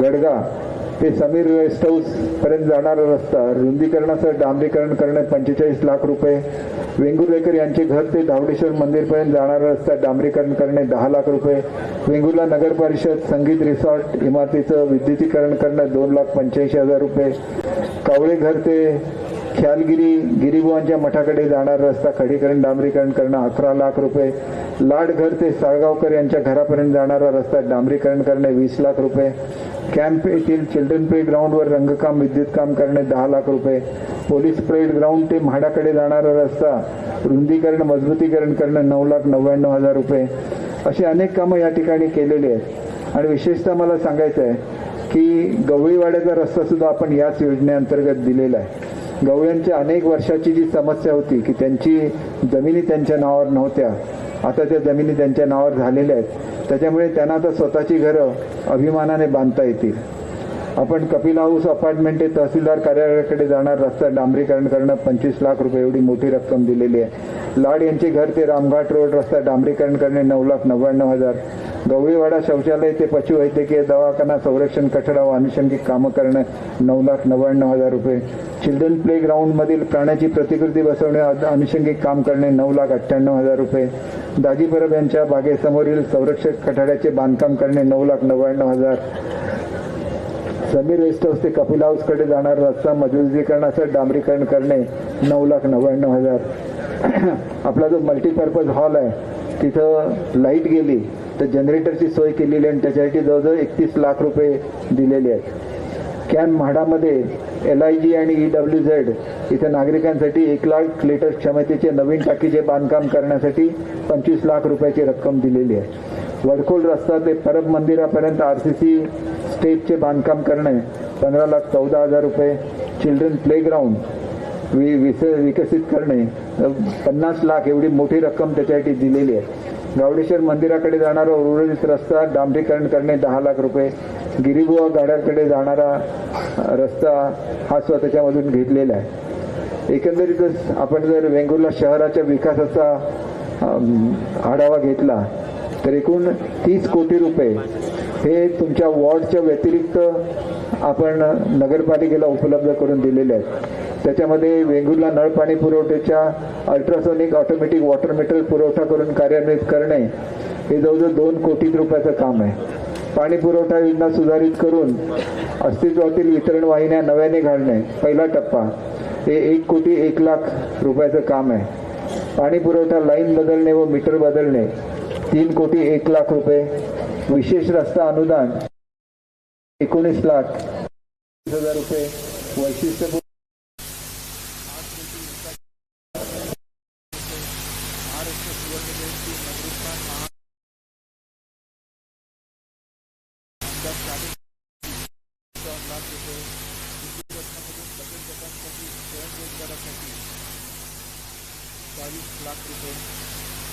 गडगा ते समीर रेस्ट हाऊस पर्यंत जाणारा रस्ता रुंदीकरणासह डांबरीकरण करणे 45 लाख रुपये, वेंगुर्लेकर यांचे घर ते धावडेश्वर मंदिरपर्यंत जाणारा रस्ता डांबरीकरण करणे 10 लाख रुपये, वेंगुर्ला नगर परिषद संगीत रिसॉर्ट इमारतीचं विद्युतीकरण करणं 2,85,000 रुपये, कावळे घर ते ख्यालगिरी गिरीबुवांच्या मठाकडे जाणारा रस्ता खडीकरण डांबरीकरण करणं 11 लाख रुपये, लाड घर ते साळगावकर यांच्या घरापर्यंत जाणारा रस्ता डांबरीकरण करणे 20 लाख रुपये, कॅम्प येथील चिल्ड्रन प्ले ग्राउंडवर रंगकाम विद्युत काम करणे 10 लाख रुपये, पोलीस परेड ग्राउंड ते म्हाडाकडे जाणारा रस्ता रुंदीकरण मजबूतीकरण करणं 9,99,000 रुपये, अशी अनेक कामं या ठिकाणी केलेली आहेत. आणि विशेषतः मला सांगायचं आहे की गवळीवाड्याचा रस्ता सुद्धा आपण याच योजनेअंतर्गत दिलेला आहे. गवळ्यांच्या अनेक वर्षाची जी समस्या होती की त्यांची जमिनी त्यांच्या नावावर नव्हत्या, आता त्या जमिनी त्यांच्या नावावर झालेल्या आहेत, त्याच्यामुळे त्यांना आता स्वतःची घरं अभिमानाने बांधता येतील. आपण कपिल हाऊस अपार्टमेंट ते तहसीलदार कार्यालयाकडे जाणार रस्ता डांबरीकरण करणं 25 लाख रुपये एवढी मोठी रक्कम दिलेली आहे. लाड यांचे घर ते रामघाट रोड रस्ता डांबरीकरण करणे 9,99,000, गवळीवाडा शौचालय ते पशुवैद्यकीय दवाखाना संरक्षण कठडा व अनुषंगिक कामं करणं 9,99,000 रुपये, चिल्ड्रन प्ले ग्राउंड मधील प्राण्याची प्रतिकृती बसवणे अनुषंगिक काम करणे 9,98,000 रुपये, दाजी परब यांच्या बागेसमोरील संरक्षक कठड्याचे बांधकाम करणे 9,99,000, समीर रेस्ट हाऊस ते कपिल हाऊस कडे जाणारा रस्ता मजबूतीकरणासह डांबरीकरण करणे 9,99,000. आपला जो मल्टीपर्पज हॉल आहे तिथं लाईट गेली तर जनरेटरची सोय केलेली आणि त्याच्यासाठी जवळजवळ 31 लाख रुपये दिलेले आहेत. कॅम्प म्हाडामध्ये LIG आणि EWZ इथं नागरिकांसाठी 1 लाख लिटर क्षमतेचे नवीन टाकीचे बांधकाम करण्यासाठी 25 लाख रुपयाची रक्कम दिलेली आहे. वडखोल रस्ता ते परब मंदिरापर्यंत RCC स्टेजचे बांधकाम करणे 15,14,000 रुपये, चिल्ड्रन प्ले ग्राउंड विकसित करणे 50 लाख एवढी मोठी रक्कम त्याच्यासाठी दिलेली आहे. गावडेश्वर मंदिराकडे जाणारा उर्वरित रस्ता डांबरीकरण करणे 10 लाख रुपये, गिरीबुवा गाड्याकडे जाणारा रस्ता हा स्वतःच्यामधून घेतलेला आहे. एकंदरीतच आपण जर वेंगुर्ला शहराच्या विकासाचा आढावा घेतला तर एकूण 30 कोटी रुपये हे तुमच्या वॉर्डच्या व्यतिरिक्त आपण नगरपालिकेला उपलब्ध करून दिलेले आहेत. त्याच्यामध्ये वेंगुर्ला नळ पाणी पुरवठ्याच्या अल्ट्रासोनिक ऑटोमॅटिक वॉटर मीटर पुरवठा करून कार्यान्वित करणे हे जवळजवळ 2 कोटी रुपयाचं काम आहे. पाणी पुरवठा योजना सुधारित करून अस्तित्वातील वितरण वाहिन्या नव्याने घालणे पहिला टप्पा हे 1 कोटी 1 लाख रुपयाचं काम आहे. पाणी पुरवठा लाईन बदलणे व मीटर बदलणे 3 कोटी 1 लाख रुपये. विशेष रस्ता अनुदान 19,20,000 रुपये. वैशिष्ट्य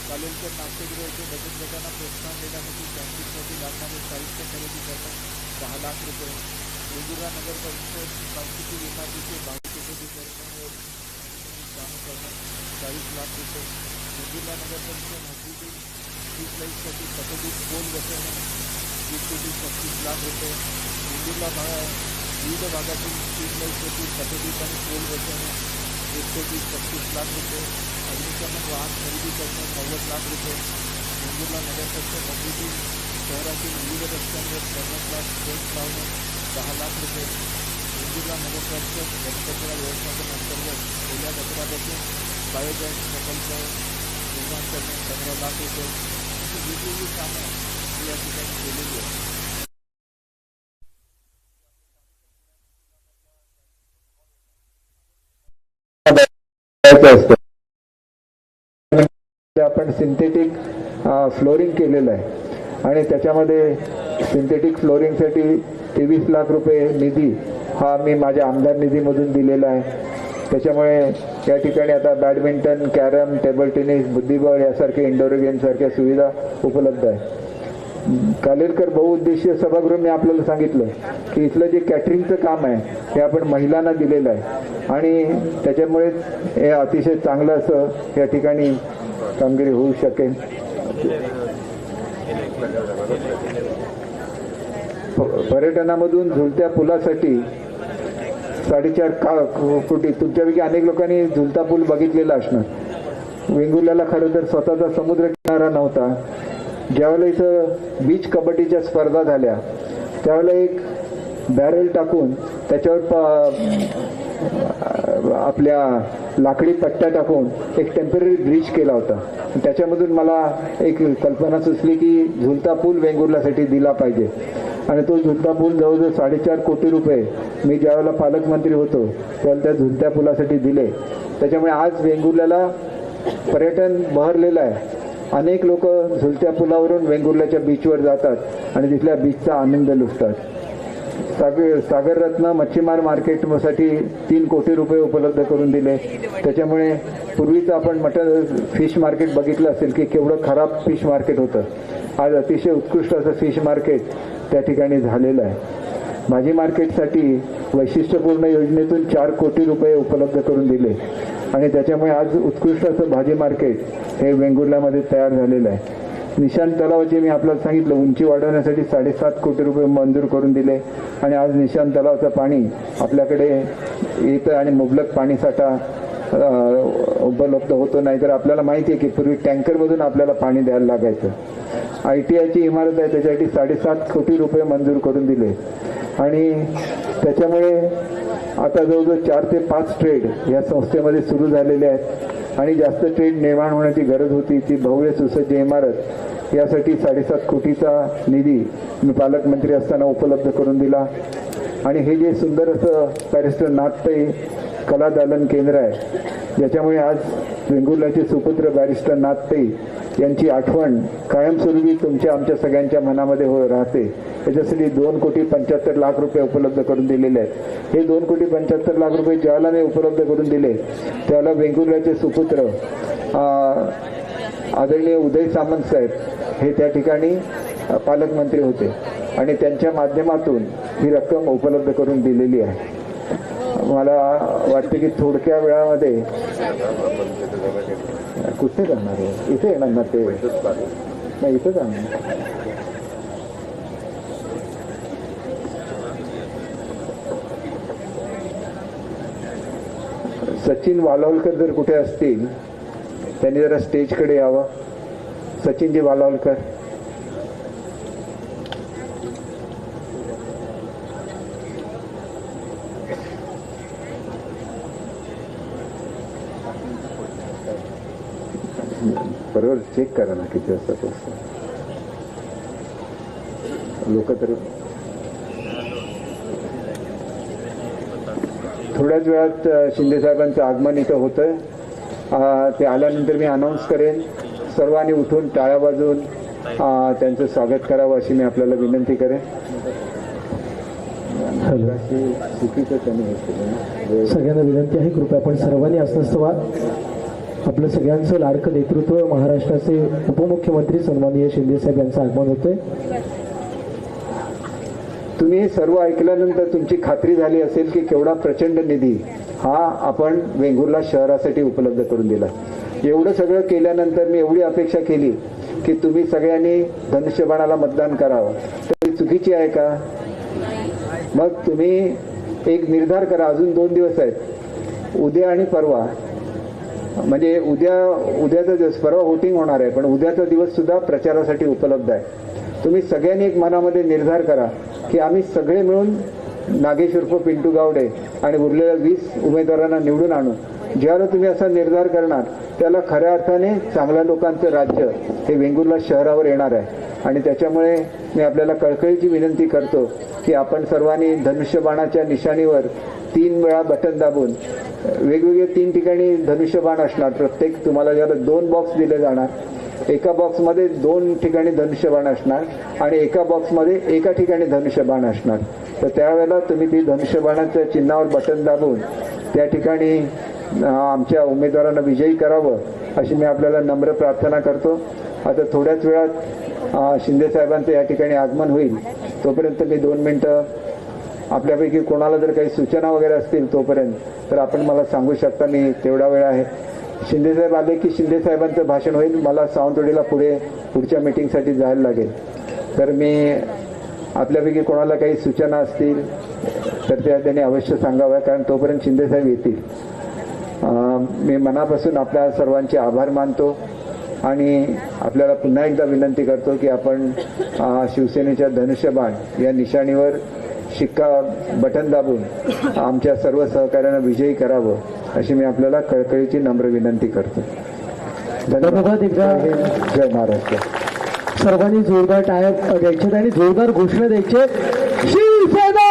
कॉलेजच्या नाट्यगृहाचे बचत गटांना प्रोत्साहन देण्यासाठी कॅम्पससाठी लागणारे साहित्य खरेदी करणं 10 लाख रुपये. वेंगुर्ला नगर परिषद सांस्कृतिक इमारतीचे भागीकरण व कामं करणं 40 लाख रुपये. वेंगुर्ला नगर परिषद हद्दीतील स्ट्रीट लाईटसाठी पथदीप पोल बसवणे 1 कोटी 35 लाख रुपये. वेंगुर्ला विविध भागातील स्ट्रीट लाईटसाठी पथदीप आणि पोल बसवणे 130-35 लाख रुपये, अग्निशमन वाहन खरेदी करणे 90 लाख रुपये, वेंगुर्ला नगरपरिषद हद्दीतील शहरातील विविध रस्त्यांवर 50 लाख सेल्स लावणे 10 लाख रुपये, वेंगुर्ला नगरपरिषद घनकचरा व्यवस्थापन अंतर्गत ओल्या कचऱ्यापासून बायोगॅस प्रकल्प निर्माण करणे 15 लाख रुपये, अशी वेगवेगळी कामं या ठिकाणी केलेली आहेत. आपण सिंथेटिक फ्लोरिंग केलेलं आहे आणि त्याच्यामध्ये सिंथेटिक फ्लोरिंगसाठी 23 लाख रुपये निधी हा मी माझ्या आमदार निधीमधून दिलेला आहे. त्याच्यामुळे या ठिकाणी आता बॅडमिंटन, कॅरम, टेबल टेनिस, बुद्धिबळ यासारखे इंडोर गेमसारख्या सुविधा उपलब्ध आहे. कालेलकर बहुउद्देशीय सभागृह मी आपल्याला सांगितलं की इथलं जे कॅटरिंगचं काम आहे हे आपण महिलांना दिलेलं आहे आणि त्याच्यामुळे हे अतिशय चांगलं असं या ठिकाणी कामगिरी होऊ शकेल. पर्यटनामधून झुलत्या पुलासाठी 4.5 कोटी, तुमच्यापैकी अनेक लोकांनी झुलता पूल बघितलेला असणार. वेंगुर्ल्याला खरं तर स्वतःचा समुद्र किनारा नव्हता. ज्यावेळेला इथं बीच कबड्डीच्या स्पर्धा झाल्या त्यावेळेला एक बॅरल टाकून त्याच्यावर आपल्या लाकडी पट्ट्या टाकून एक टेम्पररी ब्रिज केला होता. त्याच्यामधून मला एक कल्पना सुचली की झुलता पूल वेंगुर्ल्यासाठी दिला पाहिजे आणि तो झुलता पूल जवळजवळ 4.5 कोटी रुपये मी ज्यावेळेला पालकमंत्री होतो त्यावेळेला त्या झुलत्या पुलासाठी दिले. त्याच्यामुळे आज वेंगुर्ल्याला पर्यटन बहरलेलं आहे. अनेक लोक झुलत्या पुलावरून वेंगुर्ल्याच्या बीचवर जातात आणि तिथल्या बीचचा आनंद लुटतात. सागररत्न मच्छीमार मार्केटसाठी 3 कोटी रुपये उपलब्ध करून दिले. त्याच्यामुळे पूर्वीचं आपण फिश मार्केट बघितलं असेल की केवढं खराब फिश मार्केट होतं. आज अतिशय उत्कृष्ट असं फिश मार्केट त्या ठिकाणी झालेलं आहे. भाजी मार्केटसाठी वैशिष्ट्यपूर्ण योजनेतून 4 कोटी रुपये उपलब्ध करून दिले आणि त्याच्यामुळे आज उत्कृष्ट असं भाजी मार्केट हे वेंगुर्ल्यामध्ये तयार झालेलं आहे. निशांत तलावाचे मी आपल्याला सांगितलं उंची वाढवण्यासाठी 7.5 कोटी रुपये मंजूर करून दिले आणि आज निशांत तलावाचं पाणी आपल्याकडे येतं आणि मुबलक पाणीसाठा उपलब्ध होतो. नाही तर आपल्याला माहिती आहे की पूर्वी टँकरमधून आपल्याला पाणी द्यायला लागायचं. ITIची इमारत आहे त्याच्यासाठी 7.5 कोटी रुपये मंजूर करून दिले आणि त्याच्यामुळे आता जवळजवळ 4 ते 5 ट्रेड या संस्थेमध्ये सुरू झालेले आहेत आणि जास्त ट्रेड निर्माण होण्याची गरज होती. ती भव्य सुसज्ज इमारत यासाठी 7.5 कोटीचा निधी मी पालकमंत्री असताना उपलब्ध करून दिला आणि हे जे सुंदर असं बॅरिस्टर नाथपै कला दालन केंद्र आहे ज्याच्यामुळे आज वेंगुर्ल्याचे सुपुत्र बॅरिस्टर नाथपै यांची आठवण कायमस्वरूपी तुमच्या आमच्या सगळ्यांच्या मनामध्ये राहते. त्याच्यासाठी 2,75,00,000 रुपये उपलब्ध करून दिलेले आहेत. हे 2,75,00,000 रुपये ज्याला मी उपलब्ध करून दिले त्याला वेंगुर्ल्याचे सुपुत्र आदरणीय उदय सामंत साहेब हे त्या ठिकाणी पालकमंत्री होते आणि त्यांच्या माध्यमातून ही रक्कम उपलब्ध करून दिलेली आहे. मला वाटते की थोडक्या वेळामध्ये कुठे जाणार आहे, इथे येणार ना ते नाही, इथं जाणार. सचिन वालावलकर जर कुठे असतील त्यांनी जरा स्टेजकडे यावं. सचिनजी वालावलकर. बरोबर चेक करा ना किती वाजता पोहोचतो. लोक तर थोड्याच वेळात शिंदे साहेबांचं आगमन इथं होतंय. ते आल्यानंतर मी अनाऊन्स करेन. सर्वांनी उठून टाळ्या वाजवून त्यांचं स्वागत करावं अशी मी आपल्याला विनंती करेन. चुकीचं त्यांनी हे केलं. सगळ्यांना विनंती आहे कृपया आपण सर्वांनी अस्वस्थ व्हा. आपलं सगळ्यांचं लाडकं नेतृत्व महाराष्ट्राचे उपमुख्यमंत्री सन्माननीय शिंदे साहेब यांचं आगमन होतंय. तुम्ही हे सर्व ऐकल्यानंतर तुमची खात्री झाली असेल की केवढा प्रचंड निधी हा आपण वेंगुर्ला शहरासाठी उपलब्ध करून दिला. एवढं सगळं केल्यानंतर मी एवढी अपेक्षा केली की तुम्ही सगळ्यांनी धनुष्यबाणाला मतदान करावं. तर चुकीची आहे का? मग तुम्ही एक निर्धार करा. अजून 2 दिवस आहेत. उद्या आणि परवा म्हणजे उद्याचा दिवस, परवा वोटिंग होणार आहे, पण उद्याचा दिवस सुद्धा प्रचारासाठी उपलब्ध आहे. तुम्ही सगळ्यांनी एक मनामध्ये निर्धार करा की आम्ही सगळे मिळून नागेश उर्फ पिंटू गावडे आणि उरलेल्या 20 उमेदवारांना निवडून आणू. ज्यावेळेला तुम्ही असा निर्धार करणार त्याला खऱ्या अर्थाने चांगल्या लोकांचं राज्य हे वेंगुर्ला शहरावर येणार आहे. आणि त्याच्यामुळे मी आपल्याला कळकळीची विनंती करतो की आपण सर्वांनी धनुष्यबाणाच्या निशाणीवर 3 वेळा बटन दाबून वेगवेगळे 3 ठिकाणी धनुष्यबाण असणार. प्रत्येक तुम्हाला ज्याला 2 बॉक्स दिले जाणार. एका बॉक्समध्ये 2 ठिकाणी धनुष्यबाण असणार आणि एका बॉक्समध्ये एका ठिकाणी धनुष्यबाण असणार. तर त्यावेळेला तुम्ही ती धनुष्यबाणाच्या चिन्हावर बटन दाबून त्या ठिकाणी आमच्या उमेदवारांना विजयी करावं अशी मी आपल्याला नम्र प्रार्थना करतो. आता थोड्याच वेळात शिंदे साहेबांचं या ठिकाणी आगमन होईल. तोपर्यंत मी 2 मिनिटं आपल्यापैकी कोणाला जर काही सूचना वगैरे असतील तोपर्यंत तर आपण मला सांगू शकता. मी तेवढा वेळ आहे. शिंदे साहेब आले की शिंदे साहेबांचं भाषण होईल. मला सावंतवाडीला पुढच्या मीटिंगसाठी जायला लागेल. तर मी आपल्यापैकी कोणाला काही सूचना असतील तर त्या त्यांनी अवश्य सांगाव्या, कारण तोपर्यंत शिंदे साहेब येतील. मी मनापासून आपल्या सर्वांचे आभार मानतो आणि आपल्याला पुन्हा एकदा विनंती करतो की आपण शिवसेनेच्या धनुष्यबाण या निशाणीवर शिक्का बटन दाबून आमच्या सर्व सहकाऱ्यांना विजयी करावं अशी मी आपल्याला कळकळीची नम्र विनंती करतो. धन्यवाद. एकदा जय महाराष्ट्र. सर्वांनी जोरदार टाळ्या द्यायचे आणि जोरदार घोषणा द्यायचे. शिवसेना